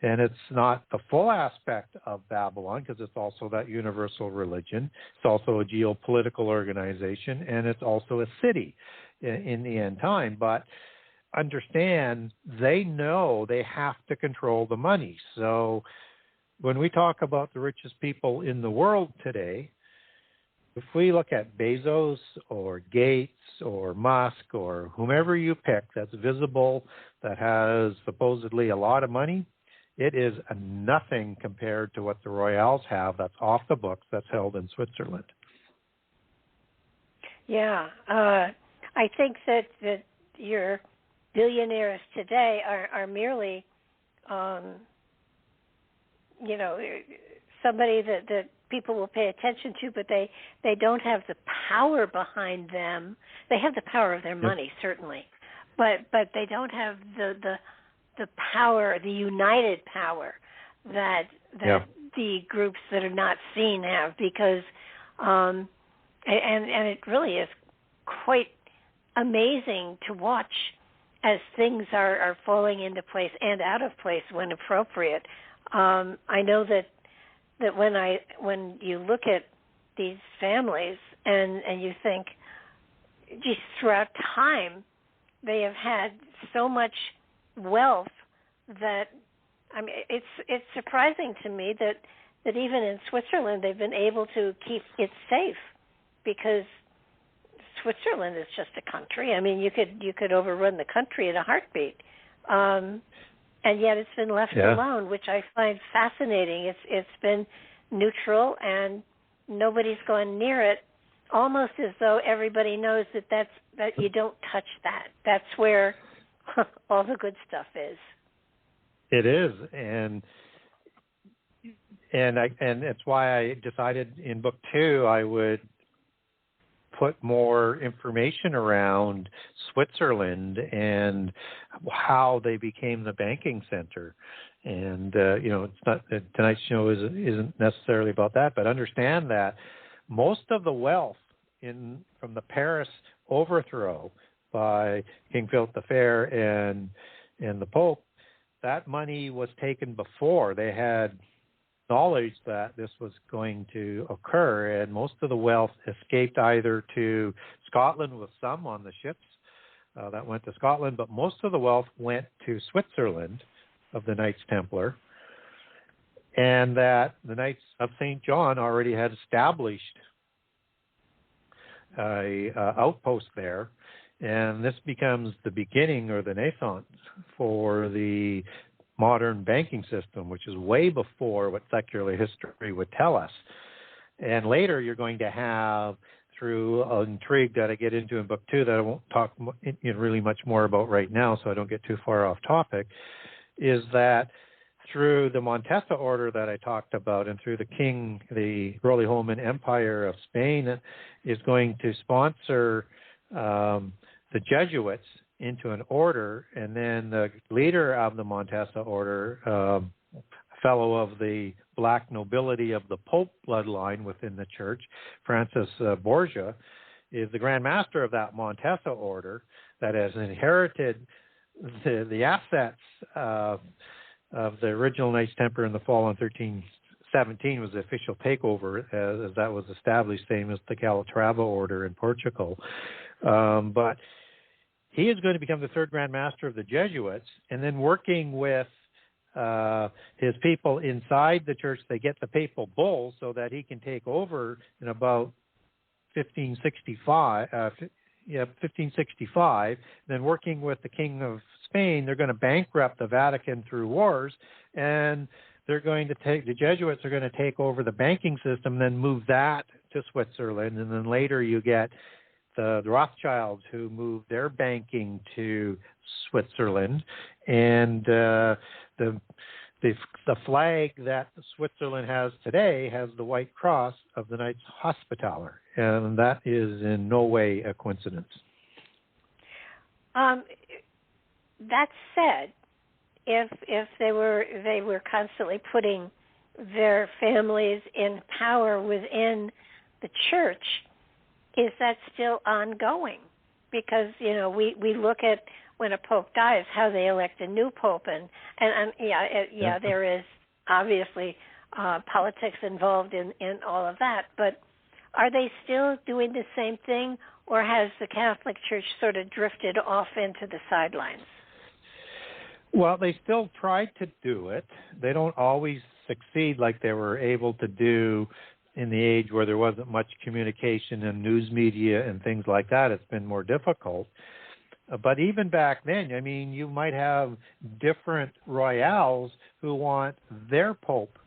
And it's not the full aspect of Babylon, because it's also that universal religion. It's also a geopolitical organization, and it's also a city in the end time. But understand, they know they have to control the money. So when we talk about the richest people in the world today, if we look at Bezos or Gates or Musk or whomever you pick that's visible, that has supposedly a lot of money, it is nothing compared to what the Royals have that's off the books, that's held in Switzerland. Yeah. I think that your billionaires today are merely, somebody that people will pay attention to, but they don't have the power behind them. They have the power of their money, certainly, but they don't have the power, the united power that the groups that are not seen have, because and it really is quite amazing to watch as things are falling into place and out of place when appropriate. I know that when you look at these families and you think, geez, throughout time they have had so much wealth that, I mean, it's surprising to me that even in Switzerland they've been able to keep it safe, because Switzerland is just a country. I mean, you could overrun the country in a heartbeat. And yet it's been left alone, which I find fascinating. It's been neutral, and nobody's gone near it, almost as though everybody knows that you don't touch that. That's where all the good stuff is. It is, and it's why I decided in book 2 I would put more information around Switzerland and how they became the banking center. And, it's not, tonight's show isn't necessarily about that, but understand that most of the wealth from the Paris overthrow by King Philip the Fair and the Pope, that money was taken before they had knowledge that this was going to occur, and most of the wealth escaped either to Scotland, with some on the ships that went to Scotland, but most of the wealth went to Switzerland of the Knights Templar, and that the Knights of St. John already had established a outpost there, and this becomes the beginning or the naissance for the modern banking system, which is way before what secular history would tell us. And later you're going to have, through an intrigue that I get into in book 2 that I won't talk really much more about right now so I don't get too far off topic, is that through the Montesa order that I talked about and through the king, the Holy Roman Empire of Spain is going to sponsor the Jesuits into an order, and then the leader of the Montesa order, a fellow of the black nobility of the Pope bloodline within the church, Francis Borgia, is the Grand Master of that Montesa order that has inherited the assets of the original Knights Templar in the fall in 1317 was the official takeover as that was established, same as the Calatrava order in Portugal. But he is going to become the third Grand Master of the Jesuits, and then working with his people inside the church, they get the papal bull so that he can take over in about 1565. Then working with the King of Spain, they're going to bankrupt the Vatican through wars, and the Jesuits are going to take over the banking system, then move that to Switzerland, and then later you get the Rothschilds who moved their banking to Switzerland, and the flag that Switzerland has today has the white cross of the Knights Hospitaller, and that is in no way a coincidence. That said, if they were constantly putting their families in power within the church, is that still ongoing? Because we look at when a pope dies, how they elect a new pope, and there is obviously politics involved in all of that. But are they still doing the same thing, or has the Catholic Church sort of drifted off into the sidelines? Well, they still try to do it. They don't always succeed like they were able to do in the age where there wasn't much communication and news media and things like that. It's been more difficult. But even back then, I mean, you might have different royals who want their pope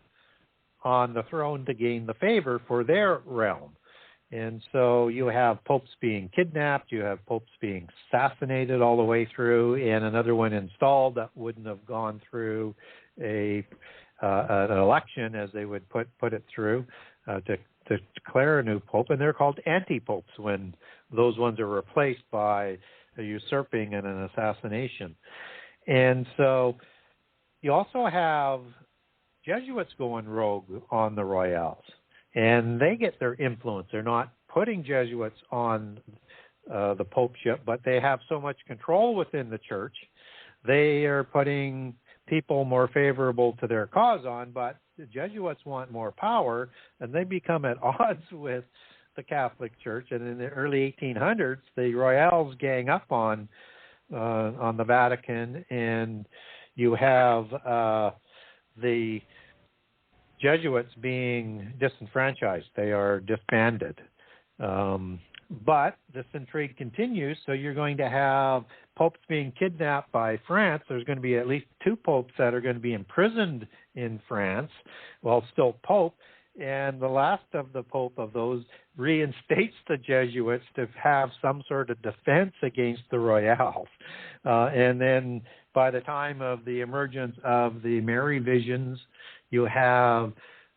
on the throne to gain the favor for their realm. And so you have popes being kidnapped, you have popes being assassinated all the way through, and another one installed that wouldn't have gone through an election as they would put it through to declare a new pope. And they're called anti-popes when those ones are replaced by a usurping and an assassination. And so you also have Jesuits going rogue on the royals, and they get their influence. They're not putting Jesuits on the popeship, but they have so much control within the church. They are putting people more favorable to their cause on, but the Jesuits want more power, and they become at odds with the Catholic Church. And in the early 1800s, the royals gang up on the Vatican, and you have the Jesuits being disenfranchised. They are disbanded. But this intrigue continues, so you're going to have popes being kidnapped by France. There's going to be at least 2 popes that are going to be imprisoned in France while still pope. And the last of the pope of those reinstates the Jesuits to have some sort of defense against the royals. And then by the time of the emergence of the Merovingians, you have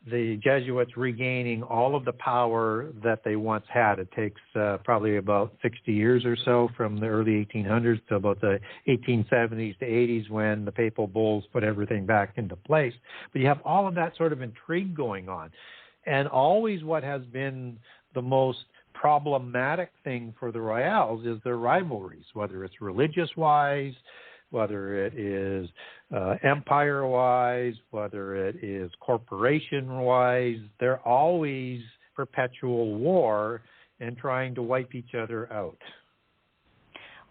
the Jesuits regaining all of the power that they once had. It takes probably about 60 years or so from the early 1800s to about the 1870s to 80s when the papal bulls put everything back into place. But you have all of that sort of intrigue going on. And always what has been the most problematic thing for the royals is their rivalries, whether it's religious-wise, whether it is empire-wise, whether it is corporation-wise. They're always perpetual war and trying to wipe each other out.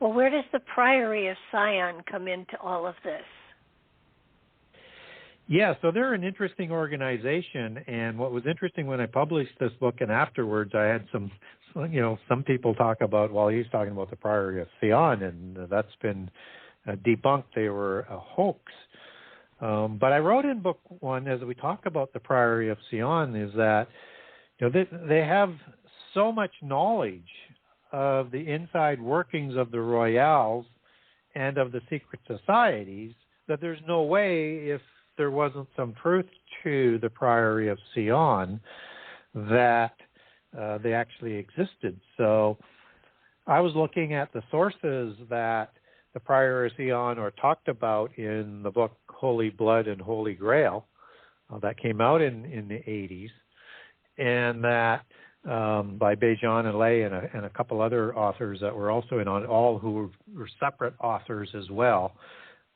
Well, where does the Priory of Sion come into all of this? Yeah, so they're an interesting organization, and what was interesting when I published this book and afterwards, I had some people talk about, well, he's talking about the Priory of Sion, and that's been debunked. They were a hoax. But I wrote in book 1, as we talk about the Priory of Sion, is that they have so much knowledge of the inside workings of the royals and of the secret societies that there's no way, if there wasn't some truth to the Priory of Sion, that they actually existed. So I was looking at the sources that the Priory of Sion are talked about in the book Holy Blood and Holy Grail that came out in the 80s, and that by Bejan and Lay and a couple other authors that were also in on, all who were separate authors as well.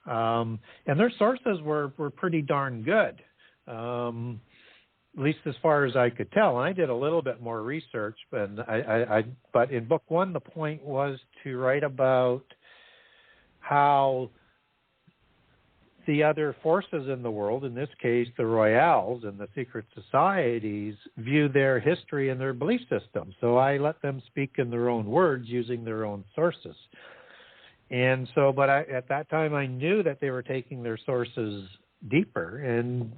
And their sources were pretty darn good, at least as far as I could tell. And I did a little bit more research, but in book 1, the point was to write about how the other forces in the world, in this case the royals and the secret societies, view their history and their belief system. So I let them speak in their own words using their own sources. And so, but at that time I knew that they were taking their sources deeper. And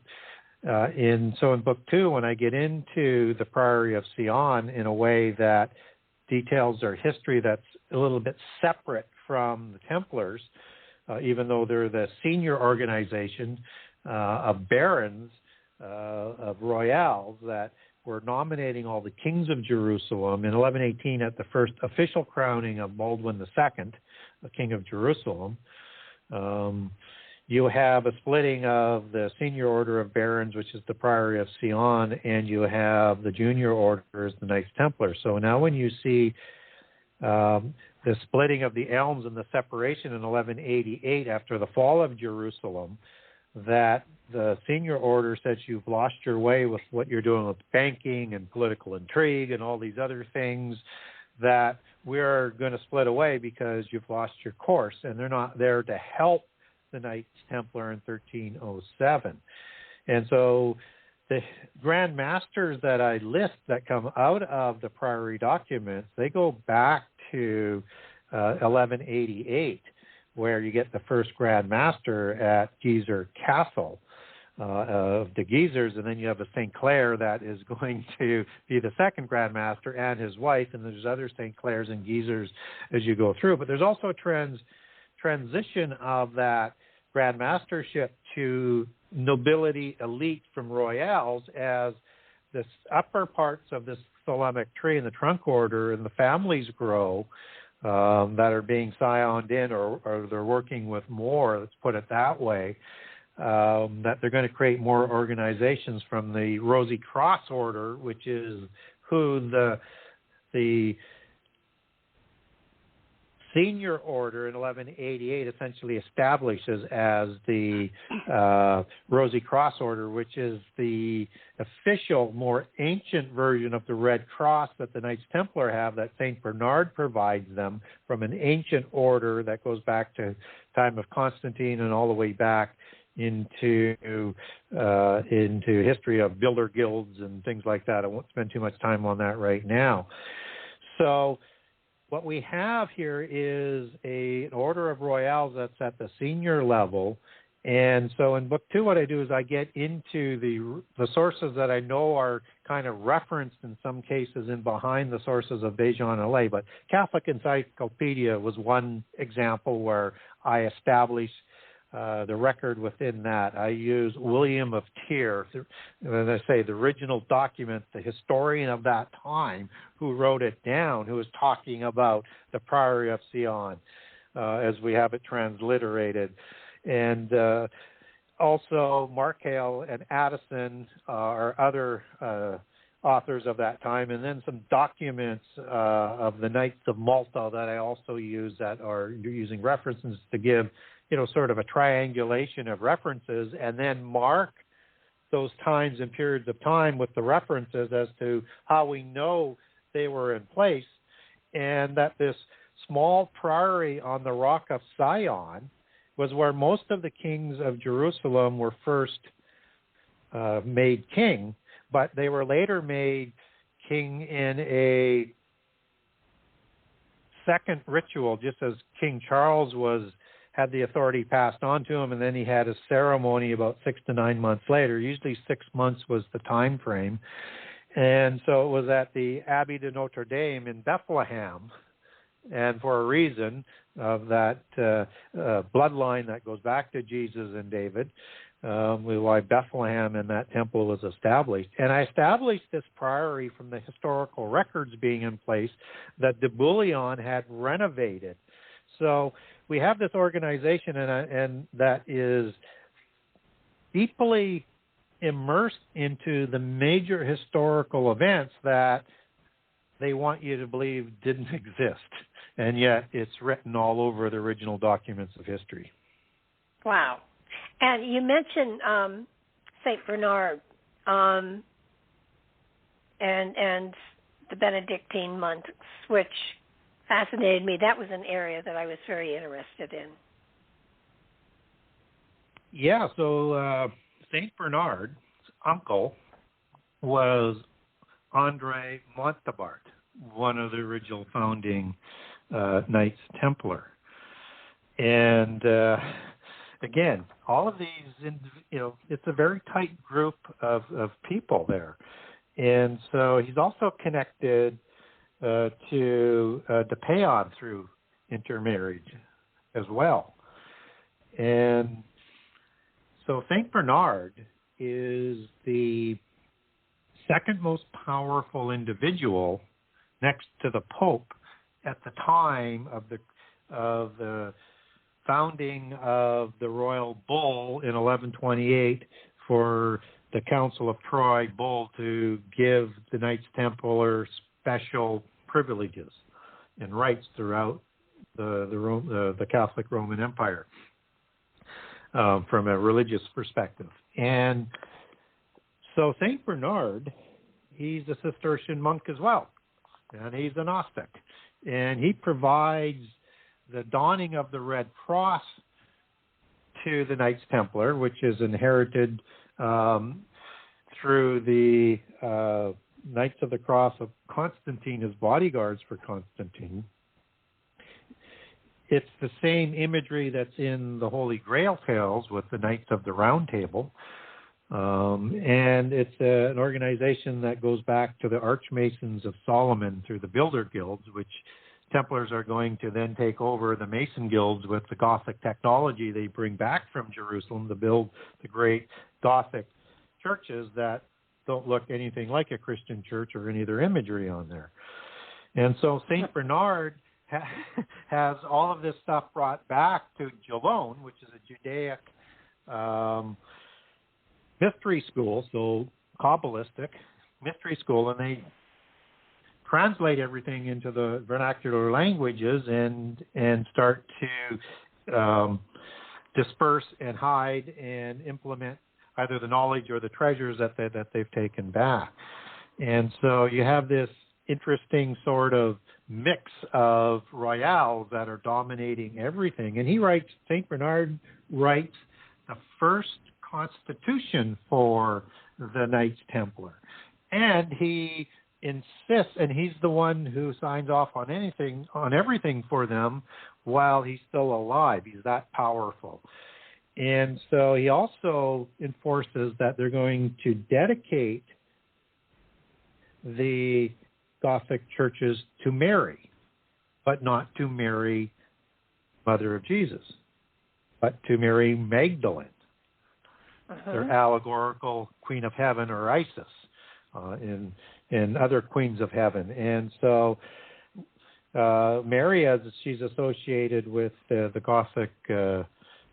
so in book 2, when I get into the Priory of Sion in a way that details their history that's a little bit separate from the Templars, even though they're the senior organization of barons, of royals that were nominating all the kings of Jerusalem. In 1118, at the first official crowning of Baldwin II, the king of Jerusalem, you have a splitting of the senior order of barons, which is the Priory of Sion, and you have the junior orders, the Knights Templar. So now when you see the splitting of the elms and the separation in 1188 after the fall of Jerusalem, that the senior order says you've lost your way with what you're doing with banking and political intrigue and all these other things, that we're going to split away because you've lost your course, and they're not there to help the Knights Templar in 1307. And so the Grand Masters that I list that come out of the Priory documents, they go back to 1188, where you get the first Grand Master at Geezer Castle of the Geezers, and then you have a Sinclair that is going to be the second Grand Master and his wife, and there's other Sinclairs and Geezers as you go through. But there's also a transition of that Grand Mastership to nobility elite from royals as the upper parts of this thalamic tree in the trunk order and the families grow that are being scioned in, or they're working with more, let's put it that way, that they're going to create more organizations from the Rosy Cross order, which is who the senior order in 1188 essentially establishes as the Rosy Cross order, which is the official, more ancient version of the Red Cross that the Knights Templar have, that St. Bernard provides them from an ancient order that goes back to time of Constantine and all the way back into history of builder guilds and things like that. I won't spend too much time on that right now. So what we have here is an order of royals that's at the senior level. And so in book 2, what I do is I get into the sources that I know are kind of referenced in some cases in behind the sources of Bejan-Alais. But Catholic Encyclopedia was one example where I established the record within that. I use William of Tyre, when I say the original document, the historian of that time who wrote it down, who was talking about the Priory of Sion as we have it transliterated. And also Mark Hale and Addison are other authors of that time, and then some documents of the Knights of Malta that I also use that are using references to give sort of a triangulation of references, and then mark those times and periods of time with the references as to how we know they were in place, and that this small priory on the rock of Sion was where most of the kings of Jerusalem were first made king, but they were later made king in a second ritual, just as King Charles had the authority passed on to him, and then he had a ceremony about 6 to 9 months later. Usually 6 months was the time frame. And so it was at the Abbey de Notre Dame in Bethlehem, and for a reason of that bloodline that goes back to Jesus and David, why Bethlehem and that temple was established. And I established this priory from the historical records being in place that de Bouillon had renovated. So we have this organization and that is deeply immersed into the major historical events that they want you to believe didn't exist. And yet it's written all over the original documents of history. Wow. And you mentioned St. Bernard and the Benedictine monks, which fascinated me. That was an area that I was very interested in. Yeah, so St. Bernard's uncle was Andre Montabart, one of the original founding Knights Templar. And again, all of these, it's a very tight group of people there. And so he's also connected to the Paeon through intermarriage as well. And so St. Bernard is the second most powerful individual next to the Pope at the time of the founding of the royal bull in 1128 for the Council of Troy bull to give the Knights Templar special privileges and rights throughout the Catholic Roman Empire from a religious perspective. And so St. Bernard, he's a Cistercian monk as well, and he's a Gnostic. And he provides the donning of the Red Cross to the Knights Templar, which is inherited through the Knights of the Cross of Constantine as bodyguards for Constantine. It's the same imagery that's in the Holy Grail tales with the Knights of the Round Table. And it's an organization that goes back to the Archmasons of Solomon through the Builder Guilds, which Templars are going to then take over the Mason Guilds with the Gothic technology they bring back from Jerusalem to build the great Gothic churches that don't look anything like a Christian church or any other imagery on there. And so St. Bernard has all of this stuff brought back to Jalon, which is a Judaic mystery school, so Kabbalistic mystery school, and they translate everything into the vernacular languages and start to disperse and hide and implement either the knowledge or the treasures that they've taken back. And so you have this interesting sort of mix of royales that are dominating everything. And St. Bernard writes the first constitution for the Knights Templar. And he insists, and he's the one who signs off on everything for them while he's still alive. He's that powerful. And so he also enforces that they're going to dedicate the Gothic churches to Mary, but not to Mary, Mother of Jesus, but to Mary Magdalene, their allegorical Queen of Heaven, or Isis, and other queens of heaven. And so Mary, as she's associated with the Gothic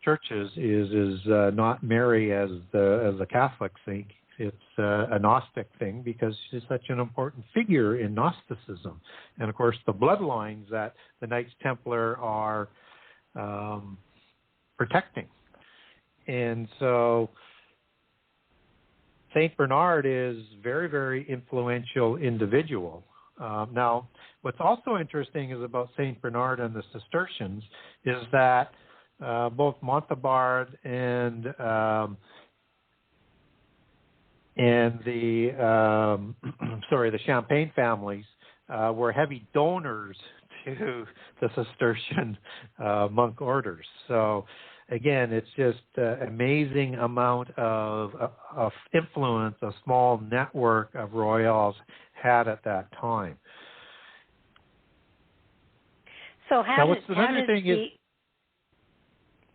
churches, is not Mary as the Catholics think. It's a Gnostic thing because she's such an important figure in Gnosticism. And, of course, the bloodlines that the Knights Templar are protecting. And so St. Bernard is very, very influential individual. Now, what's also interesting is about St. Bernard and the Cistercians is that both Montabart and the the Champagne families were heavy donors to the Cistercian monk orders. So again, it's just an amazing amount of influence a small network of royals had at that time. So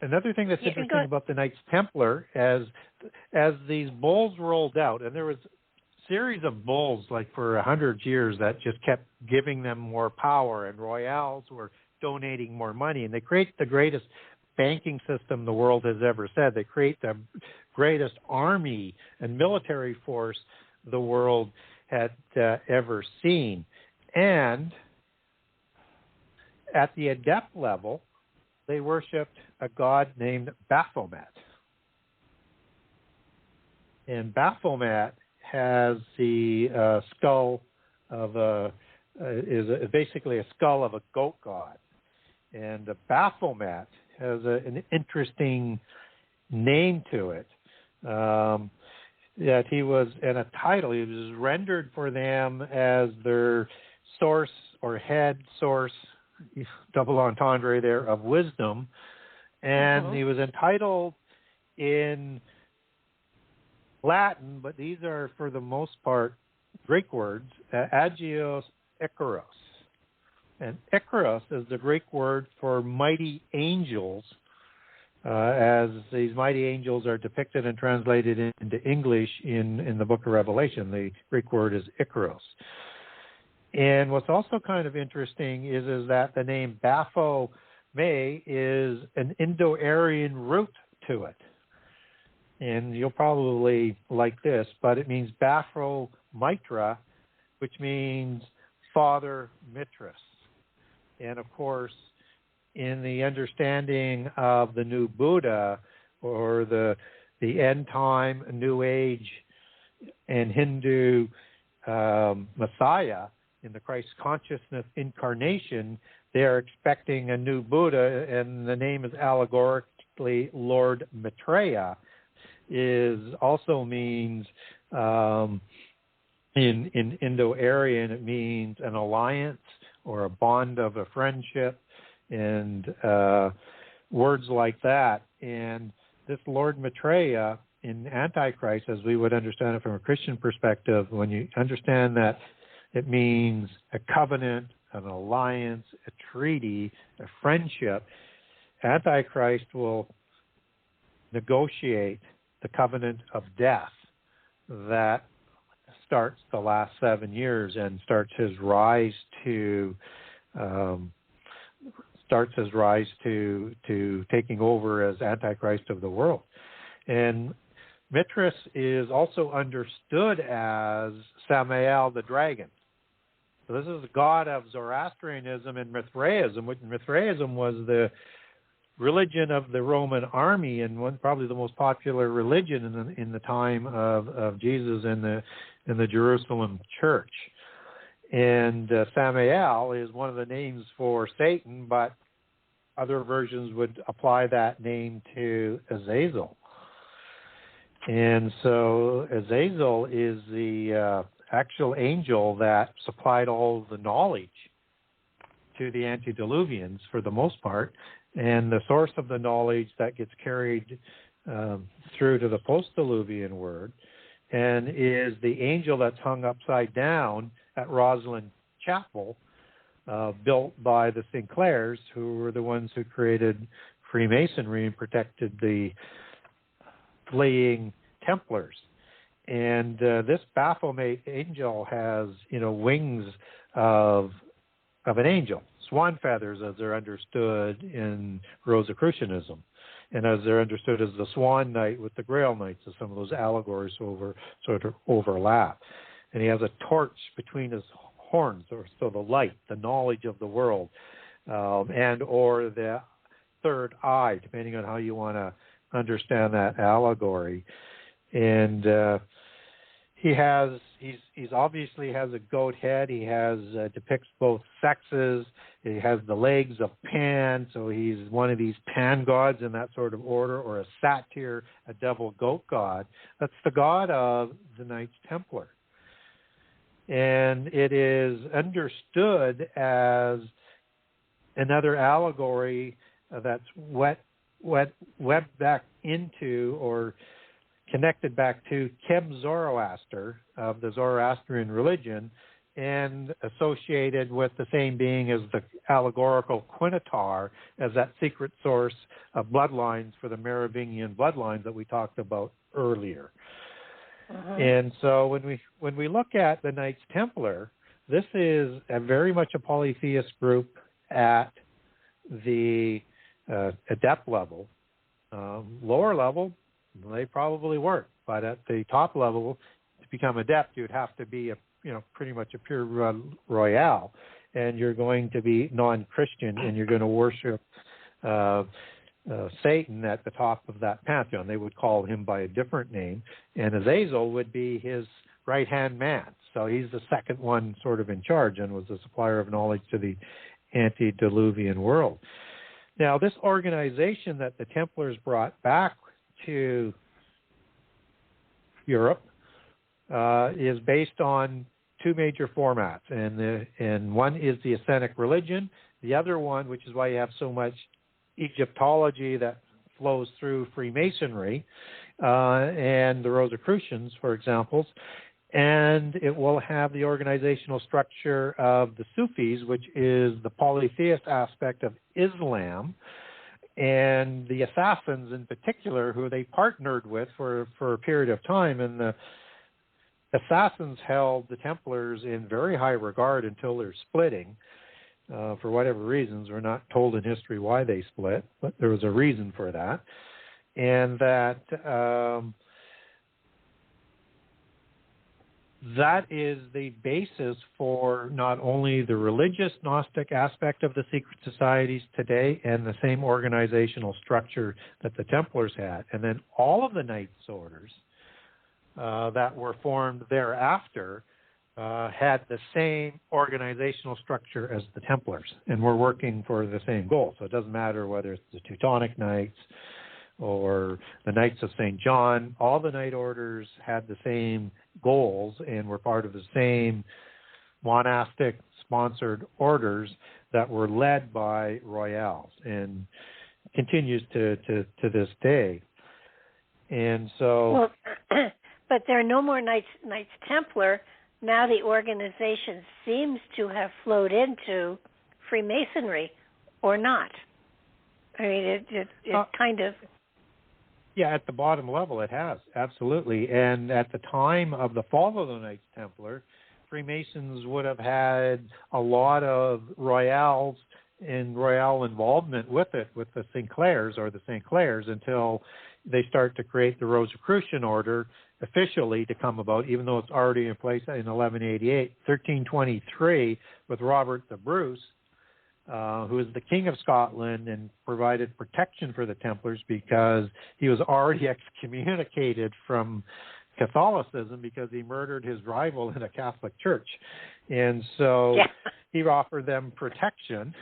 Another thing that's interesting about the Knights Templar, as these bulls rolled out, and there was a series of bulls like for 100 years that just kept giving them more power, and royals were donating more money, and they create the greatest banking system the world has ever said. They create the greatest army and military force the world had ever seen. And at the adept level, they worshipped a god named Baphomet. And Baphomet has the skull of is basically a skull of a goat god. And Baphomet has an interesting name to it. That he was, and a title, he was rendered for them as their source or head source, double entendre there, of wisdom. And he was entitled in Latin, but these are for the most part Greek words, Agios Icaros. And Icaros is the Greek word for mighty angels, as these mighty angels are depicted and translated into English in the book of Revelation. The Greek word is Icaros. And what's also kind of interesting is that the name Baphomet is an Indo-Aryan root to it. And you'll probably like this, but it means Baphomitra, which means Father Mithras. And of course, in the understanding of the new Buddha, or the end time, New Age, and Hindu Messiah, in the Christ consciousness incarnation, they are expecting a new Buddha, and the name is allegorically Lord Maitreya. Also means in Indo-Aryan, it means an alliance or a bond of a friendship, and words like that. And this Lord Maitreya in Antichrist, as we would understand it from a Christian perspective, when you understand that it means a covenant, an alliance, a treaty, a friendship, Antichrist will negotiate the covenant of death that starts the last 7 years and starts his rise to taking over as Antichrist of the world. And Mithras is also understood as Samael the dragon. So this is the god of Zoroastrianism and Mithraism, which Mithraism was the religion of the Roman army, and probably the most popular religion in the time of Jesus in the Jerusalem church. And Samael is one of the names for Satan, but other versions would apply that name to Azazel. And so Azazel is the actual angel that supplied all the knowledge to the antediluvians for the most part, and the source of the knowledge that gets carried through to the post-diluvian word, and is the angel that's hung upside down at Roslyn Chapel, built by the Sinclairs, who were the ones who created Freemasonry and protected the fleeing Templars. And this Baphomet angel has, wings of an angel, swan feathers, as they're understood in Rosicrucianism, and as they're understood as the Swan Knight with the Grail Knights, as some of those allegories sort of overlap. And he has a torch between his horns, so the light, the knowledge of the world, and or the third eye, depending on how you want to understand that allegory. And he's obviously has a goat head. He has depicts both sexes. He has the legs of Pan, so he's one of these Pan gods in that sort of order, or a satyr, a devil goat god. That's the god of the Knights Templar. And it is understood as another allegory that's webbed back into or connected back to Keb Zoroaster of the Zoroastrian religion, and associated with the same being as the allegorical Quinatar as that secret source of bloodlines for the Merovingian bloodlines that we talked about earlier. And so when we look at the Knights Templar, this is very much a polytheist group at the adept level. Lower level, they probably weren't, but at the top level, to become adept, you'd have to be pretty much a pure royale, and you're going to be non-Christian, and you're going to worship Satan at the top of that pantheon. They would call him by a different name, and Azazel would be his right-hand man. So he's the second one sort of in charge, and was the supplier of knowledge to the antediluvian world. Now, this organization that the Templars brought back to Europe is based on two major formats, and one is the Essenic religion. The other one, which is why you have so much Egyptology that flows through Freemasonry and the Rosicrucians, for example, and it will have the organizational structure of the Sufis, which is the polytheist aspect of Islam, and the Assassins in particular, who they partnered with for a period of time. And the Assassins held the Templars in very high regard until their splitting. For whatever reasons, we're not told in history why they split, but there was a reason for that. And that is the basis for not only the religious Gnostic aspect of the secret societies today and the same organizational structure that the Templars had, and then all of the Knights orders that were formed thereafter had the same organizational structure as the Templars, and were working for the same goal. So it doesn't matter whether it's the Teutonic Knights or the Knights of St. John. All the Knight orders had the same goals and were part of the same monastic sponsored orders that were led by royals, and continues to this day. And so, but there are no more Knights Templar. Now the organization seems to have flowed into Freemasonry, or not. I mean, it kind of. Yeah, at the bottom level, it has, absolutely. And at the time of the fall of the Knights Templar, Freemasons would have had a lot of royals and royal involvement with it, with the Sinclairs or the St. Clairs, until they start to create the Rosicrucian order officially to come about, even though it's already in place in 1188. 1323, with Robert the Bruce, who is the King of Scotland and provided protection for the Templars because he was already excommunicated from Catholicism because he murdered his rival in a Catholic church. And so he offered them protection.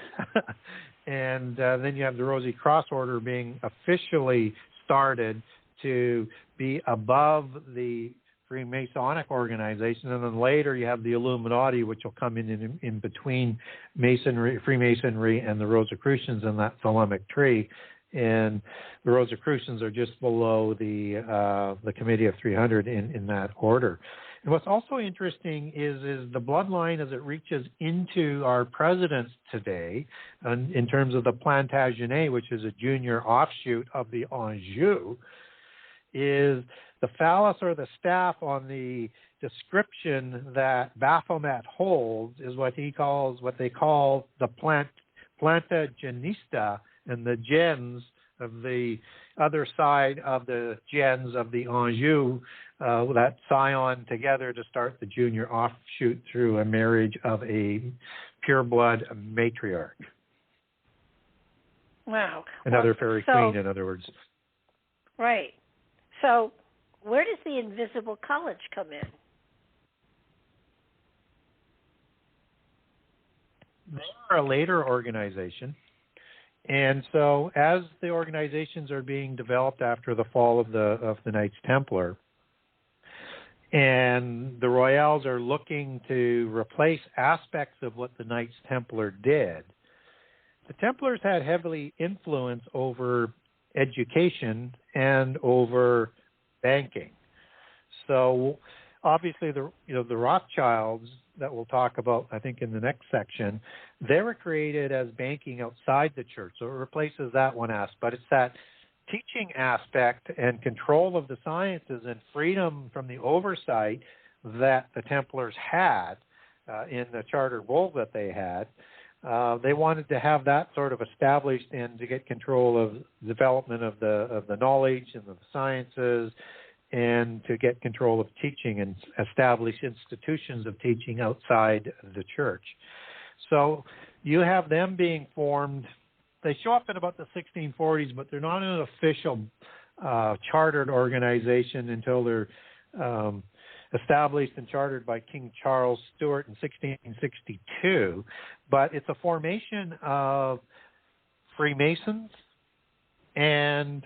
And then you have the Rosy Cross Order being officially started to be above the Freemasonic organization, and then later you have the Illuminati, which will come in between Freemasonry and the Rosicrucians in that Thelemic tree, and the Rosicrucians are just below the Committee of 300 in that order. And what's also interesting is the bloodline as it reaches into our presidents today, in terms of the Plantagenet, which is a junior offshoot of the Anjou, is the phallus or the staff on the description that Baphomet holds is what they call the planta genista, and the gens of the other side of the gens of the Anjou, that Sion together to start the junior offshoot through a marriage of a pureblood matriarch. Wow. Another fairy queen, in other words. Right. So where does the Invisible College come in? They are a later organization. And so as the organizations are being developed after the fall of the Knights Templar, and the Royals are looking to replace aspects of what the Knights Templar did, the Templars had heavily influence over education and over banking. So obviously the Rothschilds that we'll talk about, I think, in the next section, they were created as banking outside the church. So it replaces that one aspect, but it's that teaching aspect and control of the sciences and freedom from the oversight that the Templars had in the charter bulls that they had. They wanted to have that sort of established and to get control of development of the knowledge and the sciences, and to get control of teaching and establish institutions of teaching outside the church. So you have them being formed. They show up in about the 1640s, but they're not an official chartered organization until they're established and chartered by King Charles Stuart in 1662. But it's a formation of Freemasons and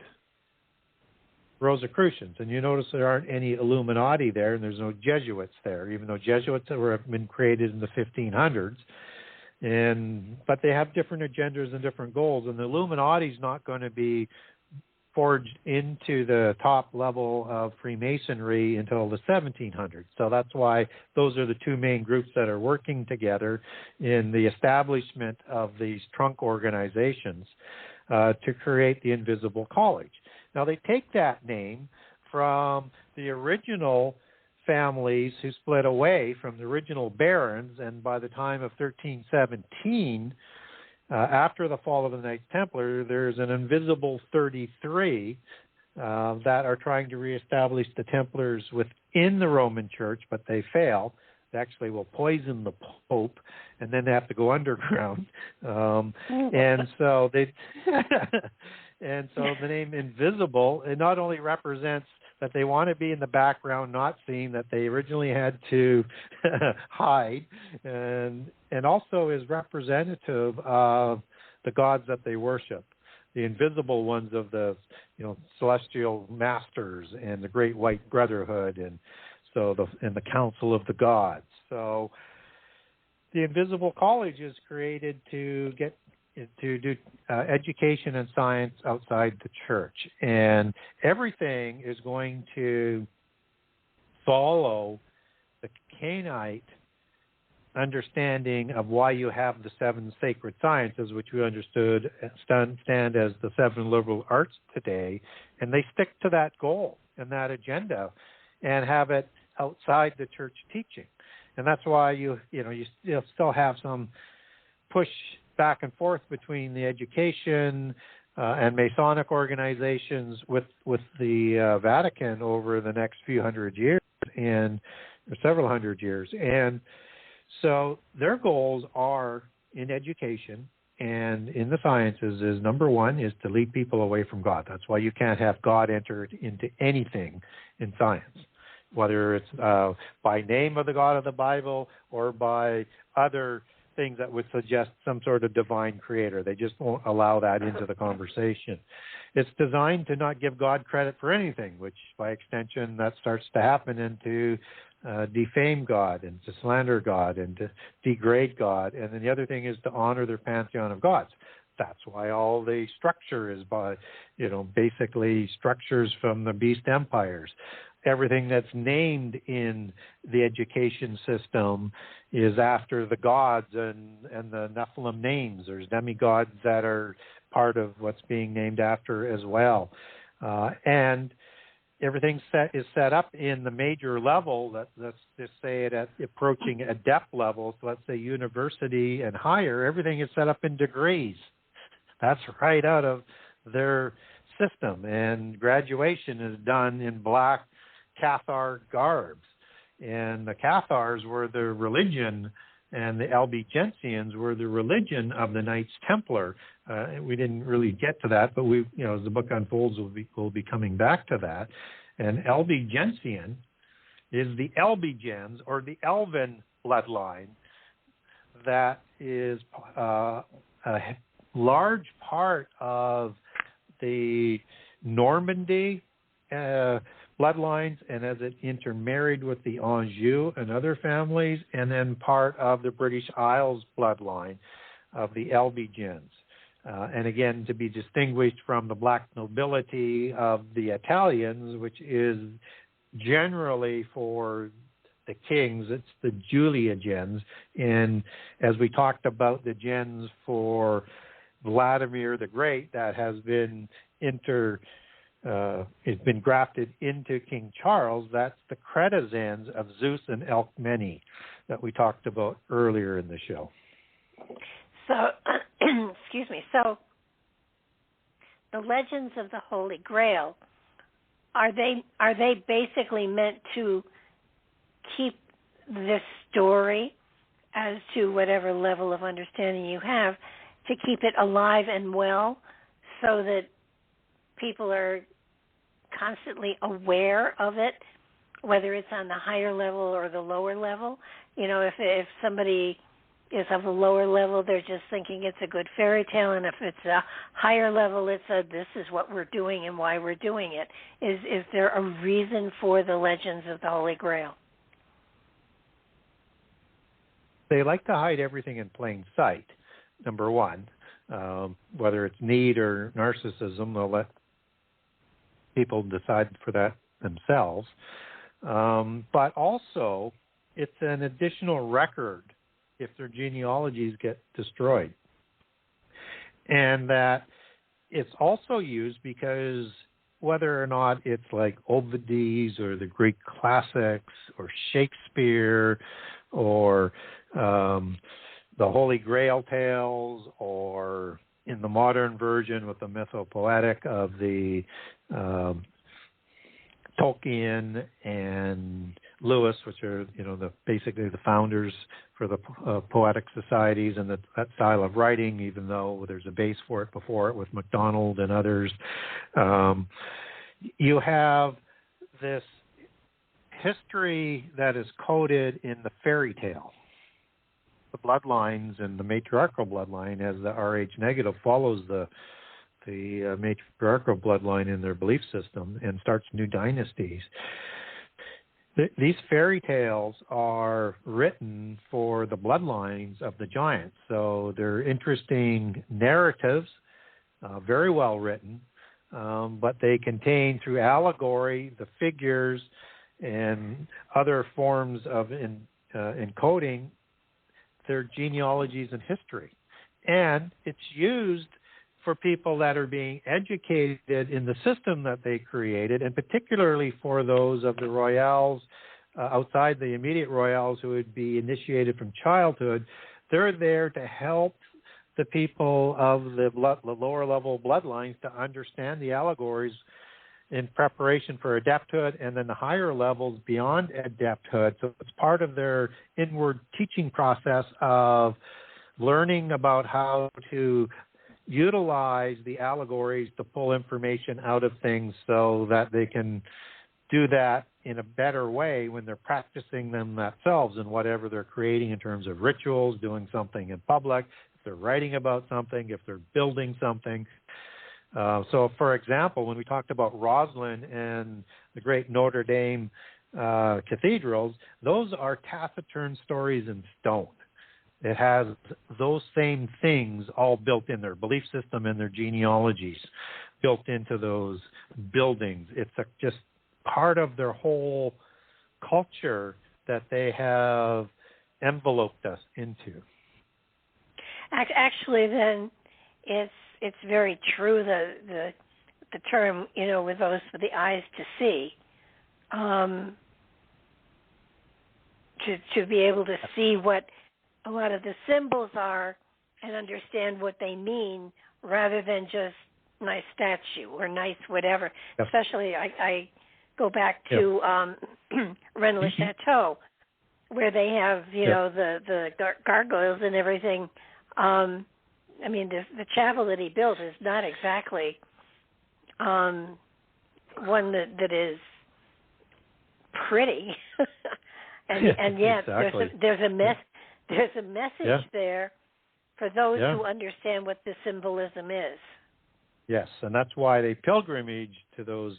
Rosicrucians. And you notice there aren't any Illuminati there, and there's no Jesuits there, even though Jesuits have been created in the 1500s. But they have different agendas and different goals, and the Illuminati is not going to be forged into the top level of Freemasonry until the 1700s. So that's why those are the two main groups that are working together in the establishment of these trunk organizations to create the Invisible College. Now, they take that name from the original families who split away from the original barons, and by the time of 1317, after the fall of the Knights Templar, there's an invisible 33 that are trying to reestablish the Templars within the Roman Church, but they fail. They actually will poison the Pope, and then they have to go underground. And so they, and so the name Invisible, it not only represents that they want to be in the background, not seen, that they originally had to hide, and also is representative of the gods that they worship, the invisible ones of the celestial masters and the Great White Brotherhood, and so the Council of the Gods. So the Invisible College is created to do education and science outside the church. And everything is going to follow the Canaanite understanding of why you have the seven sacred sciences, which we stand as the seven liberal arts today. And they stick to that goal and that agenda and have it outside the church teaching. And that's why you still have some push back and forth between the education and Masonic organizations with the Vatican over the next few hundred years or several hundred years. And so their goals are in education and in the sciences is, number one, is to lead people away from God. That's why you can't have God enter into anything in science, whether it's by name of the God of the Bible or by other things that would suggest some sort of divine creator. They just won't allow that into the conversation. It's designed to not give God credit for anything, which by extension that starts to happen and to defame God and to slander God and to degrade God. And then the other thing is to honor their pantheon of gods. That's why all the structure is by, basically structures from the beast empires. Everything that's named in the education system is after the gods and the Nephilim names. There's demigods that are part of what's being named after as well. And everything is set up in the major level, let's just say it at approaching adept level, so let's say university and higher, everything is set up in degrees. That's right out of their system. And graduation is done in black Cathar garbs, and the Cathars were the religion, and the Albigensians were the religion of the Knights Templar. We didn't really get to that, but as the book unfolds, we'll be coming back to that. And Albigensian is the Albigens, or the Elven bloodline, that is a large part of the Normandy bloodlines, and as it intermarried with the Anjou and other families, and then part of the British Isles bloodline of the Albigens. And again, to be distinguished from the black nobility of the Italians, which is generally for the kings, it's the Julia gens. And as we talked about the gens for Vladimir the Great, that has been it's been grafted into King Charles. That's the Cretazens of Zeus and Alcmene that we talked about earlier in the show. So, excuse me. So, the legends of the Holy Grail, are they basically meant to keep this story, as to whatever level of understanding you have, to keep it alive and well, so that people are constantly aware of it, whether it's on the higher level or the lower level? If somebody is of a lower level, they're just thinking it's a good fairy tale, and if it's a higher level, it's this is what we're doing and why we're doing it. Is there a reason for the legends of the Holy Grail? They like to hide everything in plain sight, number one. Whether it's need or narcissism, they'll let people decide for that themselves. But also, it's an additional record if their genealogies get destroyed. And that it's also used because whether or not it's like Ovides or the Greek classics or Shakespeare or the Holy Grail tales, or in the modern version with the mythopoetic of the Tolkien and Lewis, which are basically the founders for the poetic societies and that style of writing, even though there's a base for it before it with MacDonald and others. You have this history that is coded in the fairy tale. The bloodlines and the matriarchal bloodline, as the Rh negative follows the matriarchal bloodline in their belief system and starts new dynasties. These fairy tales are written for the bloodlines of the giants. So they're interesting narratives, very well written, but they contain, through allegory, the figures and other forms of encoding their genealogies and history. And it's used for people that are being educated in the system that they created, and particularly for those of the royals outside the immediate royals who would be initiated from childhood. They're there to help the people of the lower level bloodlines to understand the allegories in preparation for adepthood, and then the higher levels beyond adepthood. So it's part of their inward teaching process of learning about how to utilize the allegories to pull information out of things so that they can do that in a better way when they're practicing them themselves in whatever they're creating in terms of rituals, doing something in public, if they're writing about something, if they're building something. So, for example, when we talked about Roslin and the great Notre Dame cathedrals, those are taciturn stories in stone. It has those same things all built in their belief system and their genealogies built into those buildings. It's just part of their whole culture that they have enveloped us into. Actually, then, it's very true, the term, with those for the eyes to see, to be able to see what a lot of the symbols are and understand what they mean, rather than just nice statue or nice whatever. Yep. Especially, I go back to Rennes-le-Château, where they have, the gargoyles and everything. I mean, the chapel that he built is not exactly one that is pretty, and yet exactly. there's a message there for those who understand what the symbolism is. Yes, and that's why they pilgrimage to those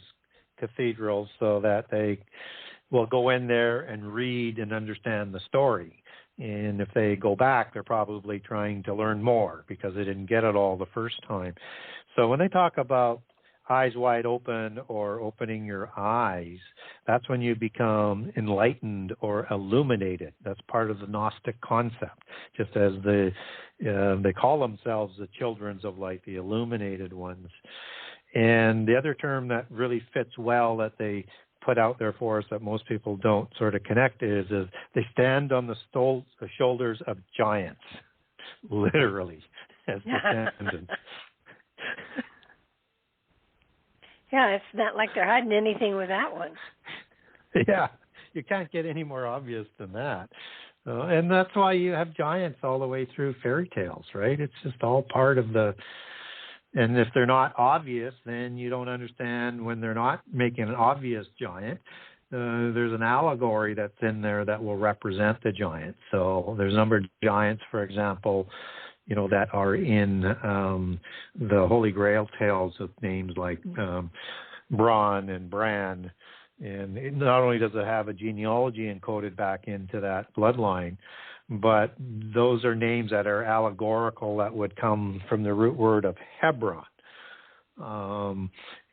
cathedrals, so that they will go in there and read and understand the story. And if they go back, they're probably trying to learn more because they didn't get it all the first time. So when they talk about eyes wide open or opening your eyes, that's when you become enlightened or illuminated. That's part of the Gnostic concept, just as they call themselves the children of light, the illuminated ones. And the other term that really fits well that they put out there for us that most people don't sort of connect is they stand on the shoulders of giants, literally, as descendants. Yeah, it's not like they're hiding anything with that one. Yeah, you can't get any more obvious than that. And that's why you have giants all the way through fairy tales, right? It's just all part of the... And if they're not obvious, then you don't understand when they're not making an obvious giant. there's an allegory that's in there that will represent the giants. So there's a number of giants, for example, that are in the Holy Grail tales with names like Bron and Bran. And not only does it have a genealogy encoded back into that bloodline, but those are names that are allegorical that would come from the root word of Hebron.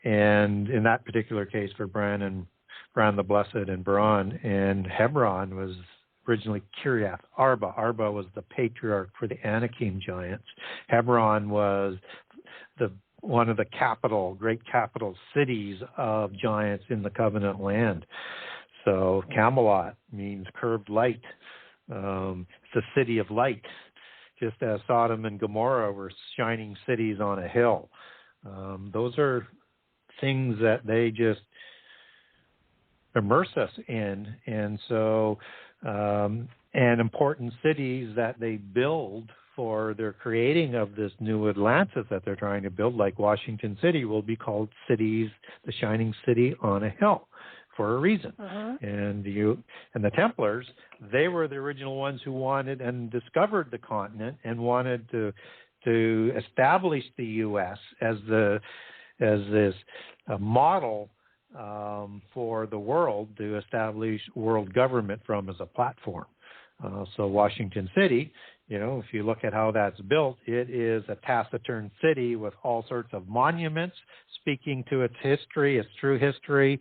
And in that particular case for Bran the Blessed and Bron, and Hebron was originally Kiriath Arba. Arba was the patriarch for the Anakim giants. Hebron was one of the great capital cities of giants in the covenant land. So Camelot means curved light. It's a city of light, just as Sodom and Gomorrah were shining cities on a hill. Those are things that they just immerse us in. And so, and important cities that they build for their creating of this new Atlantis that they're trying to build, like Washington City, will be called the shining city on a hill, for a reason. And the Templars, they were the original ones who wanted and discovered the continent and wanted to establish the U.S. as this model for the world, to establish world government from as a platform. So Washington City, if you look at how that's built, it is a taciturn city with all sorts of monuments speaking to its history, its true history,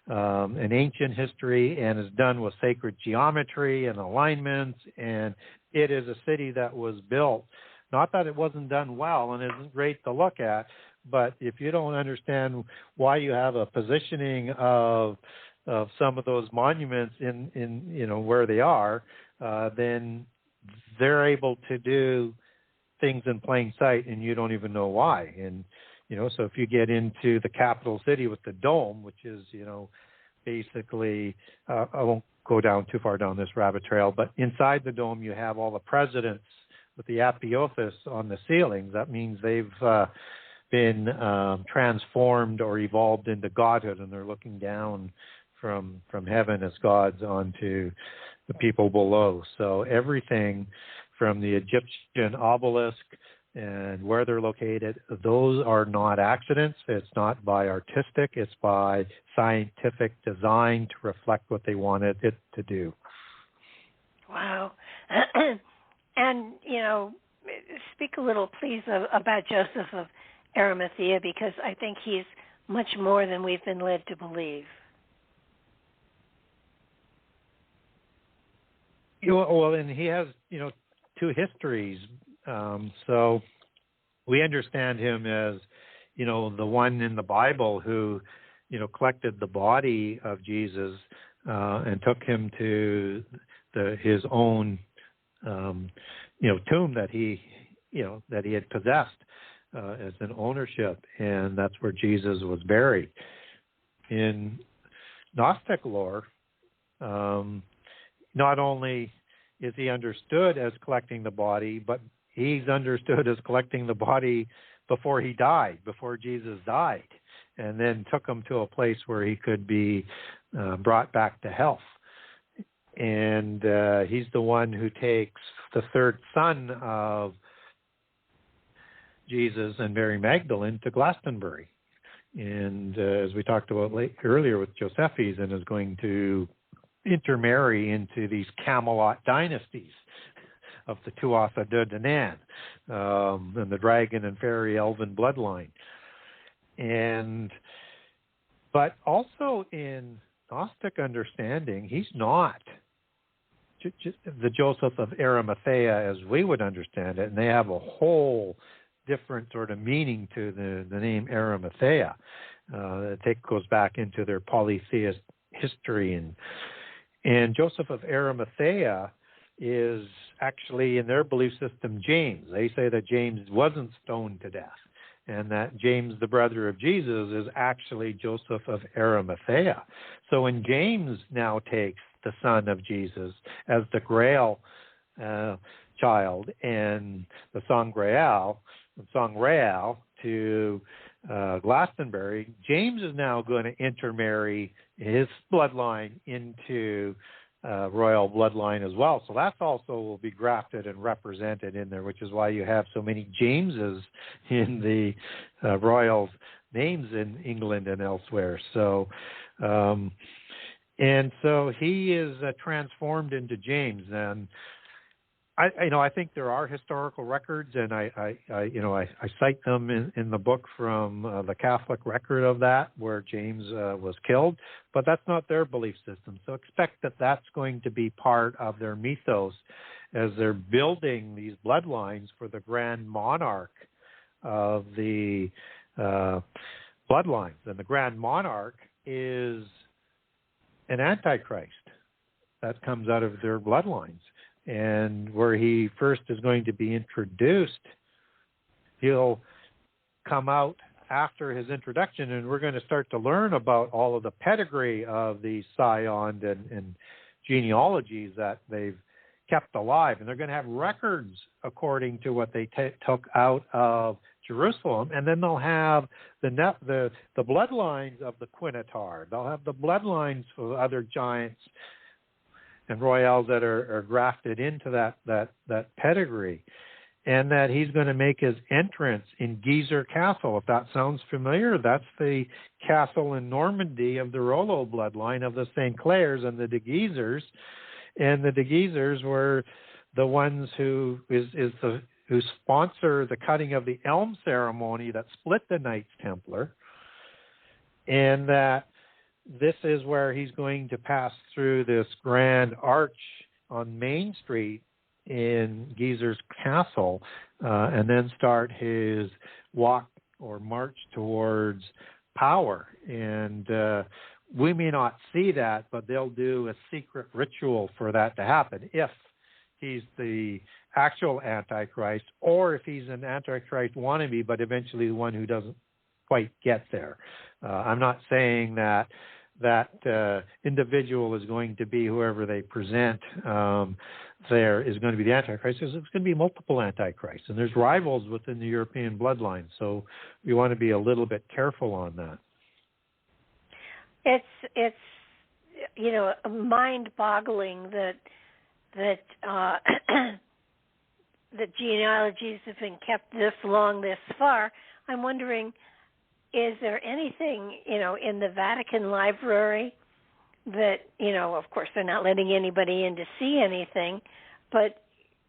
an ancient history, and is done with sacred geometry and alignments. And it is a city that was built, not that it wasn't done well and isn't great to look at, but if you don't understand why you have a positioning of some of those monuments in where they are, then they're able to do things in plain sight and you don't even know why. And so if you get into the capital city with the dome, which is basically I won't go down too far down this rabbit trail, but inside the dome you have all the presidents with the apotheosis on the ceilings. That means they've been transformed or evolved into godhood, and they're looking down from heaven as gods onto the people below. So everything from the Egyptian obelisk and where they're located, those are not accidents. It's not by artistic, it's by scientific design to reflect what they wanted it to do. Wow. And, speak a little, please, about Joseph of Arimathea, because I think he's much more than we've been led to believe. Well, and he has, two histories. So we understand him as, the one in the Bible who, collected the body of Jesus and took him to his own, tomb that he had possessed as an ownership, and that's where Jesus was buried. In Gnostic lore, not only is he understood as collecting the body, but he's understood as collecting the body before he died, before Jesus died, and then took him to a place where he could be brought back to health. And he's the one who takes the third son of Jesus and Mary Magdalene to Glastonbury. And as we talked about earlier with Josephus, and is going to intermarry into these Camelot dynasties of the Tuatha De Danann and the dragon and fairy elven bloodline. But also in Gnostic understanding, he's not the Joseph of Arimathea as we would understand it, and they have a whole different sort of meaning to the name Arimathea. It goes back into their polytheist history, and Joseph of Arimathea is actually, in their belief system, James. They say that James wasn't stoned to death, and that James, the brother of Jesus, is actually Joseph of Arimathea. So when James now takes the son of Jesus as the Grail child and the Sangreal to Glastonbury, James is now going to intermarry his bloodline into royal bloodline as well. So that also will be grafted and represented in there, which is why you have so many Jameses in the royal names in England and elsewhere. So, and so he is transformed into James. And I think there are historical records, and I cite them in the book from the Catholic record of that, where James was killed, but that's not their belief system. So expect that that's going to be part of their mythos as they're building these bloodlines for the grand monarch of the bloodlines. And the grand monarch is an Antichrist that comes out of their bloodlines. And where he first is going to be introduced, he'll come out after his introduction, and we're going to start to learn about all of the pedigree of the Sion and genealogies that they've kept alive. And they're going to have records according to what they took out of Jerusalem. And then they'll have the bloodlines of the Quinatar. They'll have the bloodlines of other giants and royals that are grafted into that pedigree, and that he's going to make his entrance in Geezer Castle. If that sounds familiar, that's the castle in Normandy of the Rollo bloodline of the Sinclairs and the de Guisers. And the de Guisers were the ones who sponsor the cutting of the elm ceremony that split the Knights Templar, and that this is where he's going to pass through this grand arch on Main Street in Geezer's Castle, and then start his walk or march towards power. And we may not see that, but they'll do a secret ritual for that to happen if he's the actual Antichrist, or if he's an Antichrist wannabe, but eventually the one who doesn't quite get there. I'm not saying that individual is going to be whoever they present there is going to be the Antichrist. It's going to be multiple Antichrists, and there's rivals within the European bloodline, so we want to be a little bit careful on that. It's mind-boggling that the genealogies have been kept this long, this far. I'm wondering, is there anything, in the Vatican library that, of course they're not letting anybody in to see anything, but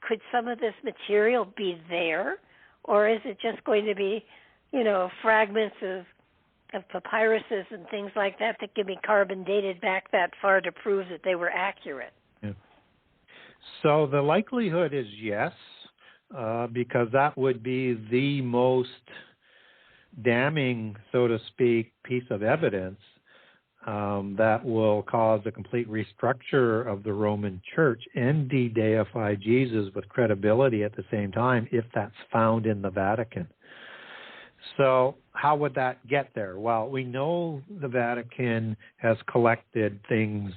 could some of this material be there? Or is it just going to be, fragments of papyruses and things like that can be carbon dated back that far to prove that they were accurate? Yeah. So the likelihood is yes, because that would be the most damning, so to speak, piece of evidence that will cause a complete restructure of the Roman Church and de-deify Jesus with credibility at the same time, if that's found in the Vatican. So how would that get there? Well, we know the Vatican has collected things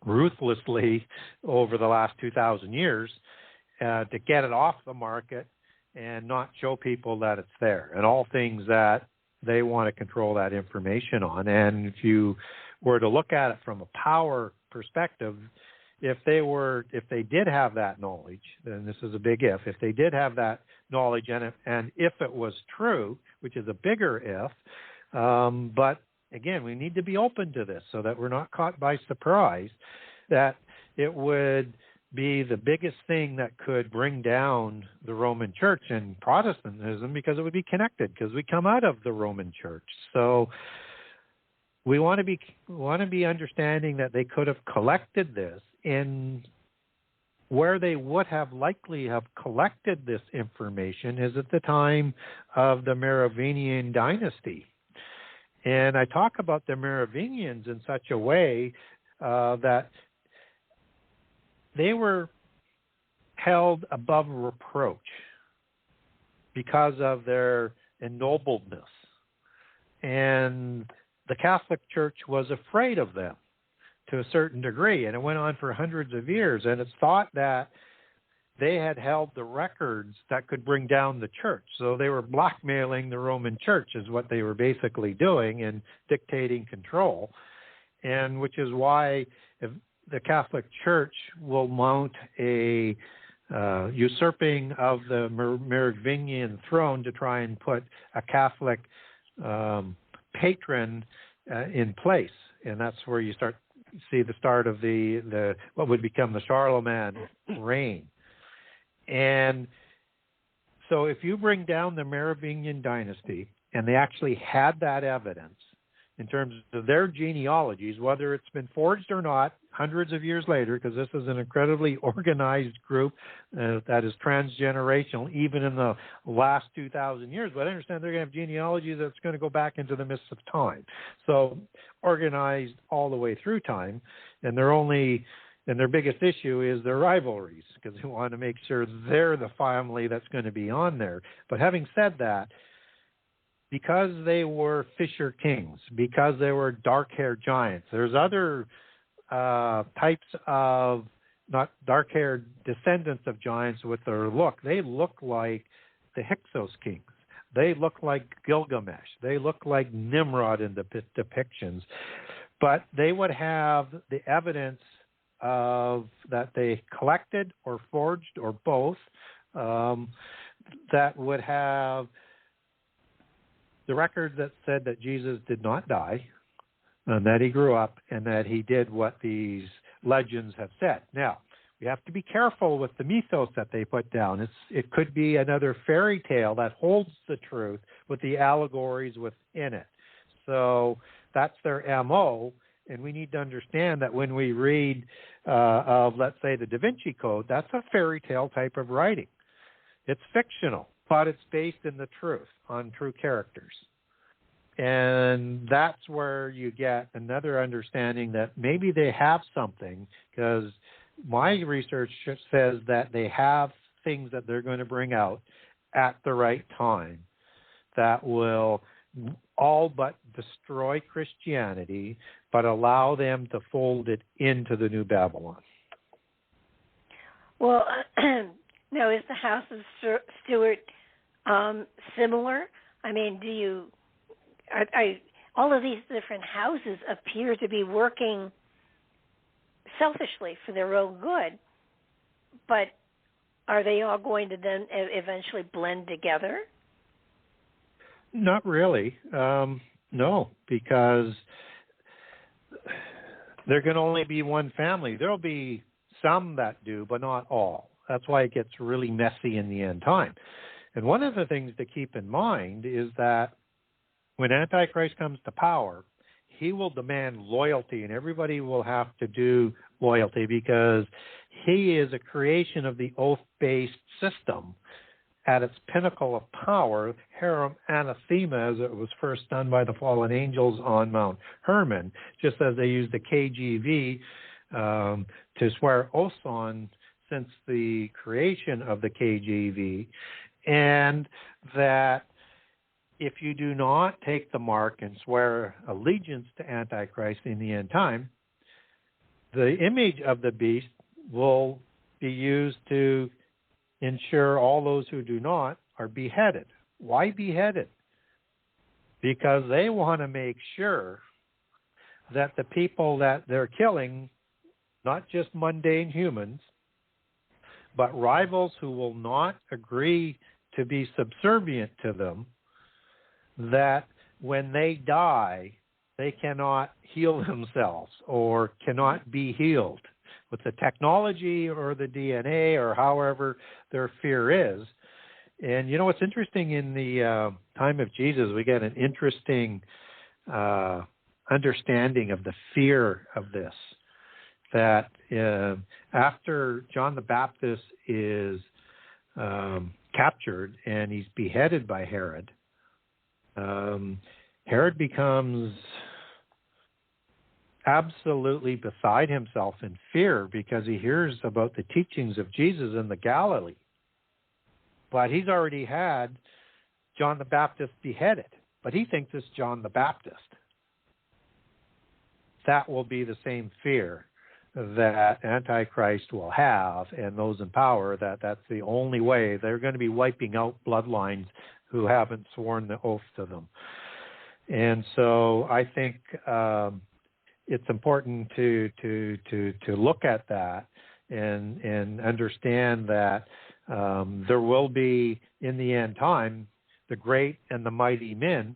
ruthlessly over the last 2,000 years to get it off the market and not show people that it's there, and all things that they want to control that information on. And if you were to look at it from a power perspective, if they did have that knowledge, then this is a big if they did have that knowledge, and if it was true, which is a bigger if, but again, we need to be open to this so that we're not caught by surprise, that it would be the biggest thing that could bring down the Roman Church and Protestantism, because it would be connected, because we come out of the Roman Church. So we want to be understanding that they could have collected this in where they would have likely have collected this information is at the time of the Merovingian dynasty. And I talk about the Merovingians in such a way that they were held above reproach because of their ennobledness. And the Catholic Church was afraid of them to a certain degree, and it went on for hundreds of years. And it's thought that they had held the records that could bring down the church. So they were blackmailing the Roman church is what they were basically doing and dictating control. And which is why if the Catholic Church will mount a usurping of the Merovingian throne to try and put a Catholic patron in place. And that's where you see the start of the what would become the Charlemagne reign. And so if you bring down the Merovingian dynasty, and they actually had that evidence in terms of their genealogies, whether it's been forged or not, hundreds of years later, because this is an incredibly organized group that is transgenerational, even in the last 2,000 years. But I understand they're going to have genealogies that's going to go back into the mists of time. So organized all the way through time, and their biggest issue is their rivalries, because they want to make sure they're the family that's going to be on there. But having said that, because they were fisher kings, because they were dark-haired giants, there's other types of not dark-haired descendants of giants with their look. They look like the Hyksos kings. They look like Gilgamesh. They look like Nimrod in the depictions. But they would have the evidence of that they collected or forged or both, that would have the record that said that Jesus did not die, and that he grew up, and that he did what these legends have said. Now, we have to be careful with the mythos that they put down. It could be another fairy tale that holds the truth with the allegories within it. So that's their MO, and we need to understand that when we read of, let's say, the Da Vinci Code, that's a fairy tale type of writing. It's fictional, but it's based in the truth, on true characters. And that's where you get another understanding that maybe they have something, because my research says that they have things that they're going to bring out at the right time that will all but destroy Christianity, but allow them to fold it into the New Babylon. Well, now, is the House of Stuart similar? I mean, all of these different houses appear to be working selfishly for their own good, but are they all going to then eventually blend together? Not really. No, because there can only be one family. There'll be some that do, but not all. That's why it gets really messy in the end time. And one of the things to keep in mind is that when Antichrist comes to power, he will demand loyalty, and everybody will have to do loyalty, because he is a creation of the oath-based system at its pinnacle of power, Harum Anathema, as it was first done by the fallen angels on Mount Hermon, just as they used the KGV to swear oaths on since the creation of the KGV, and that if you do not take the mark and swear allegiance to Antichrist in the end time, the image of the beast will be used to ensure all those who do not are beheaded. Why beheaded? Because they want to make sure that the people that they're killing, not just mundane humans, but rivals who will not agree to be subservient to them, that when they die, they cannot heal themselves or cannot be healed with the technology or the DNA or however their fear is. And you know what's interesting, in the time of Jesus, we get an interesting understanding of the fear of this, that after John the Baptist is captured and he's beheaded by Herod, Herod becomes absolutely beside himself in fear because he hears about the teachings of Jesus in the Galilee. But he's already had John the Baptist beheaded, but he thinks it's John the Baptist. That will be the same fear that Antichrist will have, and those in power, that's the only way. They're going to be wiping out bloodlines who haven't sworn the oath to them. And so I think it's important to look at that and understand that there will be, in the end time, the great and the mighty men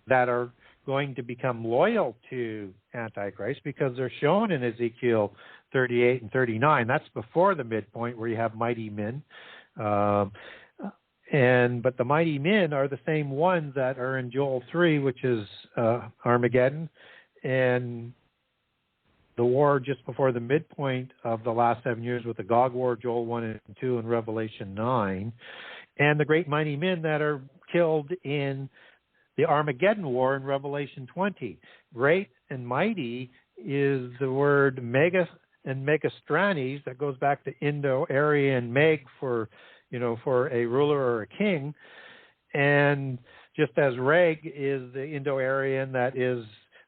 that are going to become loyal to Antichrist, because they're shown in Ezekiel 38 and 39. That's before the midpoint where you have mighty men. But the mighty men are the same ones that are in Joel 3, which is Armageddon, and the war just before the midpoint of the last 7 years with the Gog War, Joel 1 and 2, and Revelation 9, and the great mighty men that are killed in the Armageddon War in Revelation 20. Great and mighty is the word mega and megastranes that goes back to Indo-Aryan meg for a ruler or a king. And just as reg is the Indo-Aryan, that is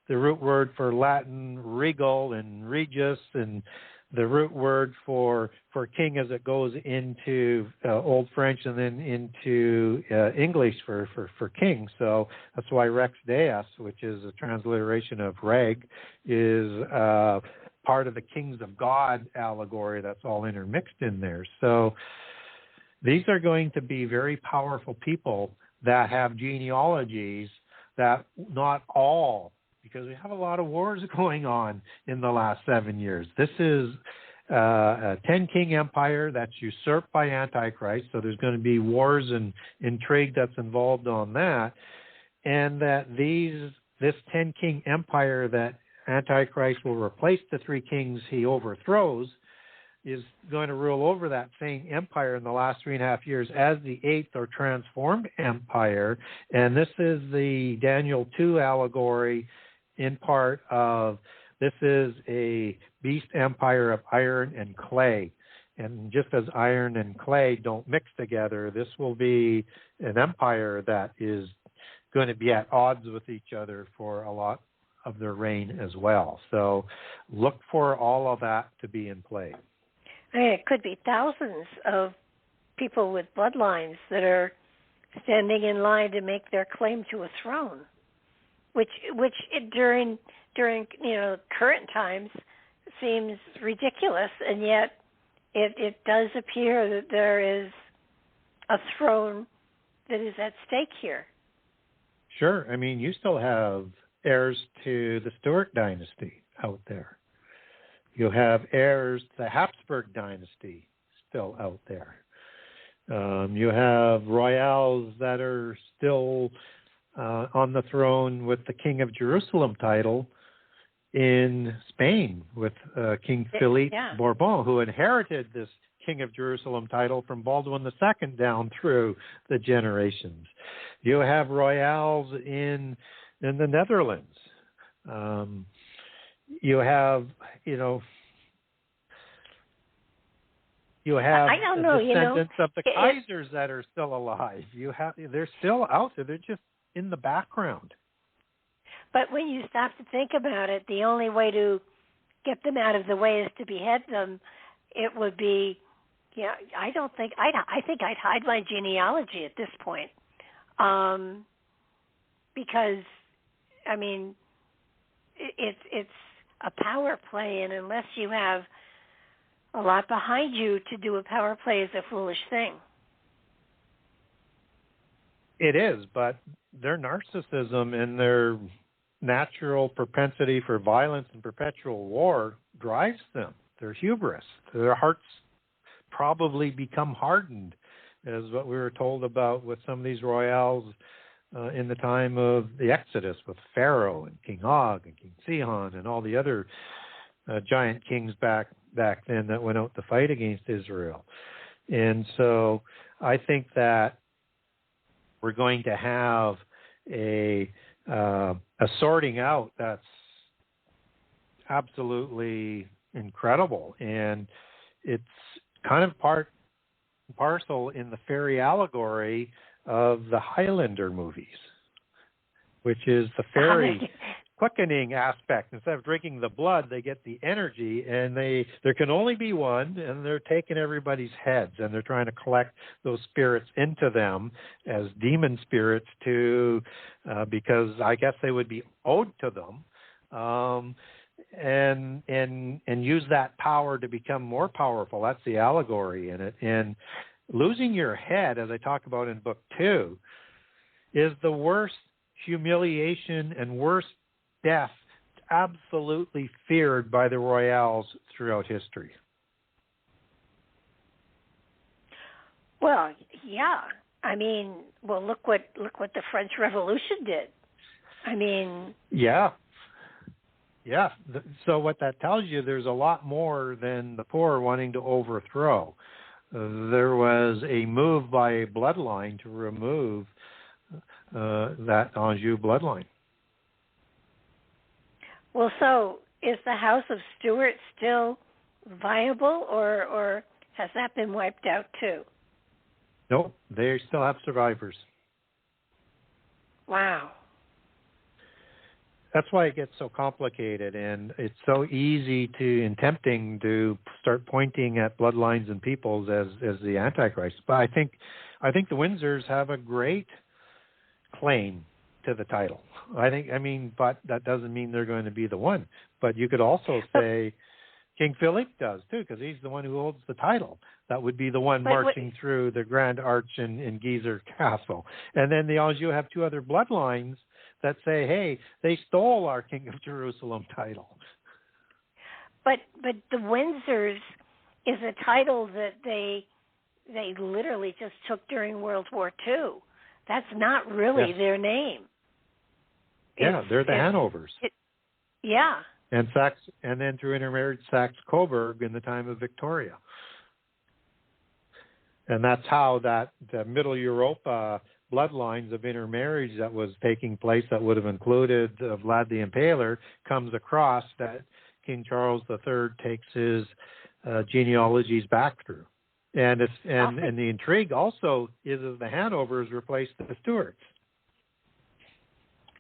the root word for Latin regal and regus, and the root word for king as it goes into Old French and then into English for king. So that's why Rex Deus, which is a transliteration of reg, is part of the kings of God allegory that's all intermixed in there. So these are going to be very powerful people that have genealogies that not all, because we have a lot of wars going on in the last 7 years. This is a 10-king empire that's usurped by Antichrist, so there's going to be wars and intrigue that's involved on that, and that this 10-king empire that Antichrist will replace the 3 kings he overthrows is going to rule over that same empire in the last 3.5 years as the 8th or transformed empire. And this is the Daniel 2 allegory in part of, this is a beast empire of iron and clay. And just as iron and clay don't mix together, this will be an empire that is going to be at odds with each other for a lot of their reign as well. So look for all of that to be in play. I mean, it could be thousands of people with bloodlines that are standing in line to make their claim to a throne, which during current times seems ridiculous, and yet it does appear that there is a throne that is at stake here. Sure. I mean, you still have heirs to the Stuart dynasty out there. You have heirs to the Habsburg dynasty still out there. You have royals that are still on the throne with the King of Jerusalem title in Spain with King Philippe Bourbon, who inherited this King of Jerusalem title from Baldwin II down through the generations. You have royals in the Netherlands. You have descendants of the Kaisers that are still alive. They're still out there. They're just in the background. But when you stop to think about it, the only way to get them out of the way is to behead them. It would be, I think I'd hide my genealogy at this point, because, I mean, it's a power play, and unless you have a lot behind you, to do a power play is a foolish thing. It is, but their narcissism and their natural propensity for violence and perpetual war drives them. Their hubris. Their hearts probably become hardened, as what we were told about with some of these royals in the time of the Exodus with Pharaoh and King Og and King Sion and all the other giant kings back then that went out to fight against Israel. And so I think that we're going to have a sorting out that's absolutely incredible, and it's kind of part and parcel in the fairy allegory of the Highlander movies, which is the fairy quickening aspect. Instead of drinking the blood, they get the energy, and there can only be one, and they're taking everybody's heads, and they're trying to collect those spirits into them as demon spirits because I guess they would be owed to them, and use that power to become more powerful. That's the allegory in it. And losing your head, as I talk about in book 2, is the worst humiliation and worst death absolutely feared by the royals throughout history. Well, yeah. I mean, look what the French Revolution did. I mean, yeah. So what that tells you, there's a lot more than the poor wanting to overthrow. There was a move by a bloodline to remove that Anjou bloodline. Well, so is the House of Stuart still viable, or has that been wiped out too? Nope, they still have survivors. Wow. That's why it gets so complicated, and it's so easy and tempting to start pointing at bloodlines and peoples as the Antichrist. But I think the Windsors have a great claim to the title. But that doesn't mean they're going to be the one. But you could also say King Philippe does too, because he's the one who holds the title. That would be the one marching through the Grand Arch in Geyser Castle. And then the Anjou have 2 other bloodlines that say, hey, they stole our King of Jerusalem title. But the Windsors is a title that they literally just took during World War II. That's not really their name. They're the Hanovers. Yeah. And then through intermarriage, Saxe-Coburg in the time of Victoria. And that's how the Middle Europa bloodlines of intermarriage that was taking place, that would have included Vlad the Impaler, comes across that King Charles III takes his genealogies back through. And the intrigue also is that the Hanovers replaced the Stuarts.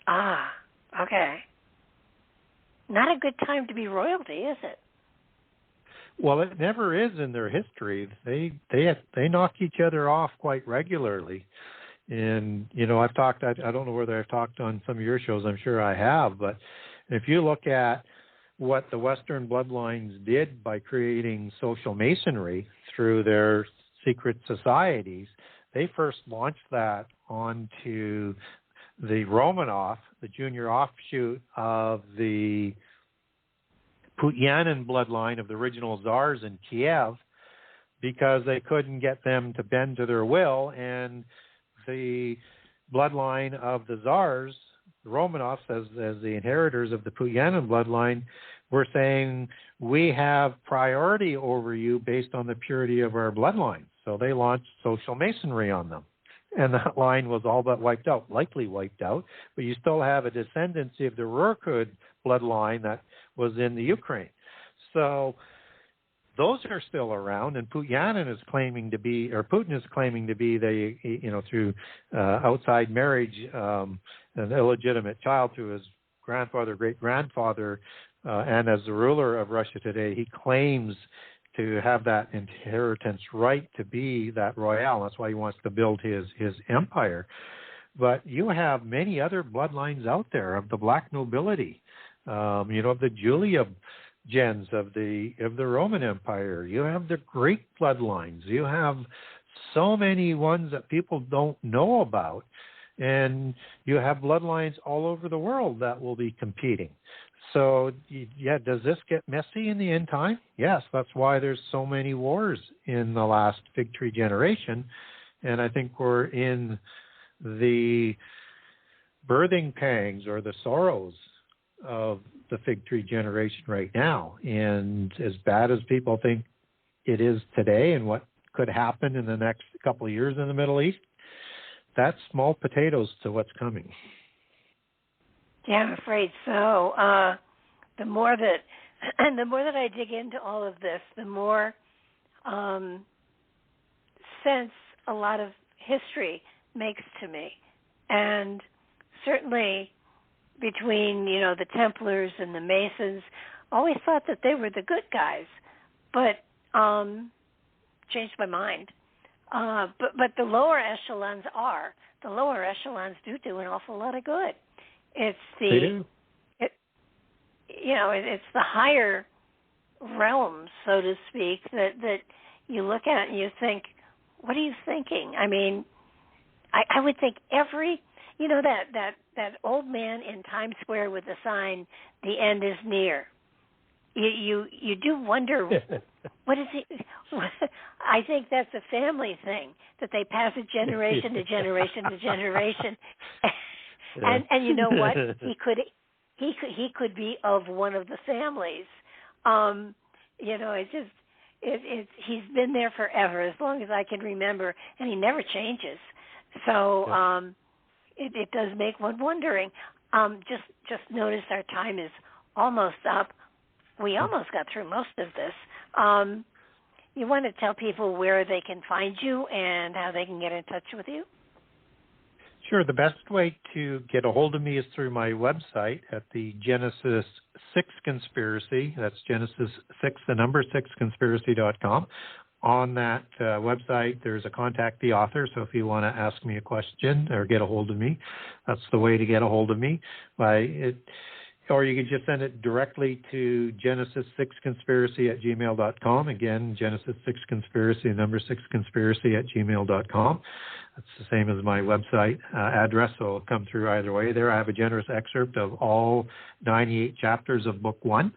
Ah, okay. Not a good time to be royalty, is it? Well, it never is in their history. They knock each other off quite regularly. And, I've talked, I don't know whether I've talked on some of your shows, I'm sure I have, but if you look at what the Western bloodlines did by creating social masonry through their secret societies, they first launched that onto the Romanov, the junior offshoot of the Putyanin bloodline of the original Tsars in Kiev, because they couldn't get them to bend to their will, and the bloodline of the Tsars, the Romanovs, as the inheritors of the Putyanin bloodline, were saying, we have priority over you based on the purity of our bloodline. So they launched social masonry on them. And that line was all but wiped out, likely wiped out, but you still have a descendancy of the Rurkud bloodline that was in the Ukraine. So those are still around, and Putin is claiming to be through outside marriage, an illegitimate child to his grandfather, great-grandfather, and as the ruler of Russia today, he claims to have that inheritance right to be that royal. That's why he wants to build his empire. But you have many other bloodlines out there of the black nobility, of the Julia gens of the Roman Empire. You have the Greek bloodlines. You have so many ones that people don't know about. And you have bloodlines all over the world that will be competing. So, does this get messy in the end time? Yes, that's why there's so many wars in the last Fig Tree generation. And I think we're in the birthing pangs or the sorrows of the Fig Tree generation right now. And as bad as people think it is today and what could happen in the next couple of years in the Middle East, that's small potatoes to what's coming. Yeah, I'm afraid so. The more that I dig into all of this, the more sense a lot of history makes to me. And certainly between, the Templars and the Masons. Always thought that they were the good guys, but changed my mind. But the lower echelons are. The lower echelons do an awful lot of good. It's They do. It's the higher realms, so to speak, that you look at and you think, what are you thinking? I mean, I would think every, that old man in Times Square with the sign, "The end is near." You do wonder, what is it? I think that's a family thing, that they pass it generation to generation to generation. And you know what? He could be of one of the families. He's been there forever, as long as I can remember, and he never changes. So it does make one wondering. Just notice our time is almost up. We almost got through most of this. You want to tell people where they can find you and how they can get in touch with you? Sure. The best way to get a hold of me is through my website at the Genesis 6 Conspiracy. That's Genesis 6, the number 6 conspiracy.com. On that website, there's a contact the author. So if you want to ask me a question or get a hold of me, that's the way to get a hold of me. Or you can just send it directly to Genesis6Conspiracy@gmail.com. Again, Genesis6Conspiracy, number 6 conspiracy@gmail.com. That's the same as my website address, so it'll come through either way. There I have a generous excerpt of all 98 chapters of Book 1.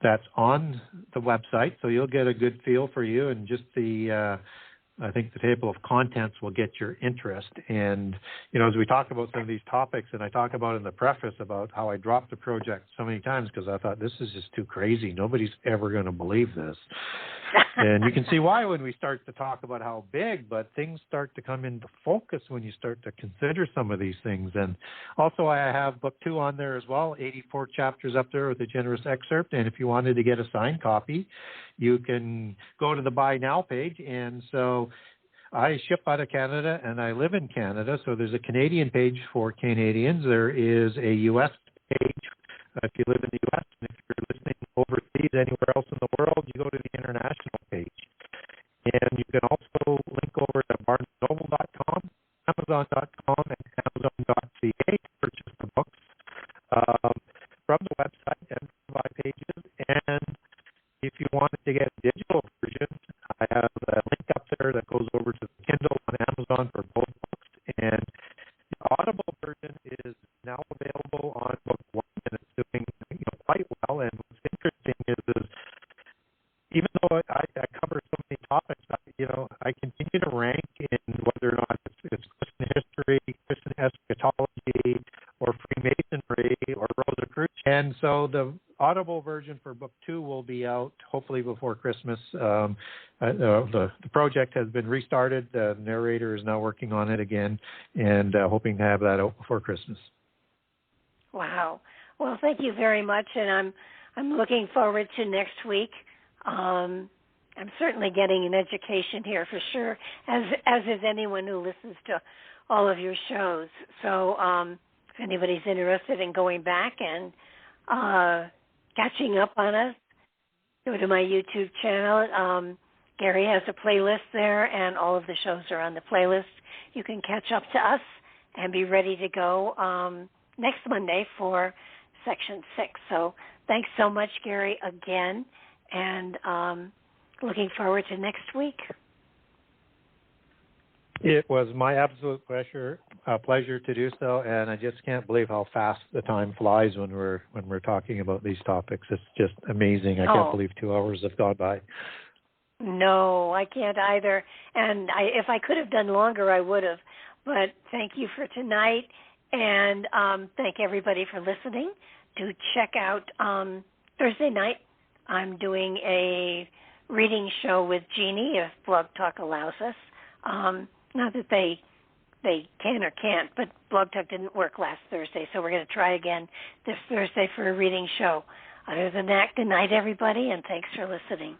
That's on the website, so you'll get a good feel for you, and just I think the table of contents will get your interest. And, as we talk about some of these topics, and I talk about in the preface about how I dropped the project so many times because I thought this is just too crazy. Nobody's ever going to believe this. And you can see why when we start to talk about how big, but things start to come into focus when you start to consider some of these things. And also I have Book 2 on there as well, 84 chapters up there with a generous excerpt. And if you wanted to get a signed copy, you can go to the Buy Now page. And so I ship out of Canada and I live in Canada. So there's a Canadian page for Canadians. There is a U.S. page if you live in the U.S. And if you're listening overseas, anywhere else in the world, you go to the international page. And you can also link over to barnesandnoble.com, amazon.com, and amazon.ca to purchase the books from the website and from my pages. And if you wanted to get a digital version, I have a link up there that goes over to the Kindle on Amazon for both books. And the Audible version is now available on Book 1, and it's doing quite well. And what's interesting is even though I cover so many topics, I continue to rank in whether or not it's Christian history, Christian eschatology, or Freemasonry, or Rosicrucian. And so the Audible version for Book 2 will be out hopefully before Christmas. The project has been restarted. The narrator is now working on it again, and hoping to have that out before Christmas. Wow. Well, thank you very much, and I'm looking forward to next week. I'm certainly getting an education here for sure, as is anyone who listens to all of your shows. So if anybody's interested in going back and catching up on us, go to my YouTube channel. Gary has a playlist there, and all of the shows are on the playlist. You can catch up to us and be ready to go next Monday for Section 6. So thanks so much, Gary, again, and looking forward to next week. It was my absolute pleasure to do so, and I just can't believe how fast the time flies when we're talking about these topics. It's just amazing. I can't believe 2 hours have gone by. No, I can't either. And if I could have done longer, I would have. But thank you for tonight, and thank everybody for listening. Do check out Thursday night. I'm doing a reading show with Jeannie, if Blog Talk allows us. Not that they can or can't, but Blog Talk didn't work last Thursday, so we're going to try again this Thursday for a reading show. Other than that, good night, everybody, and thanks for listening.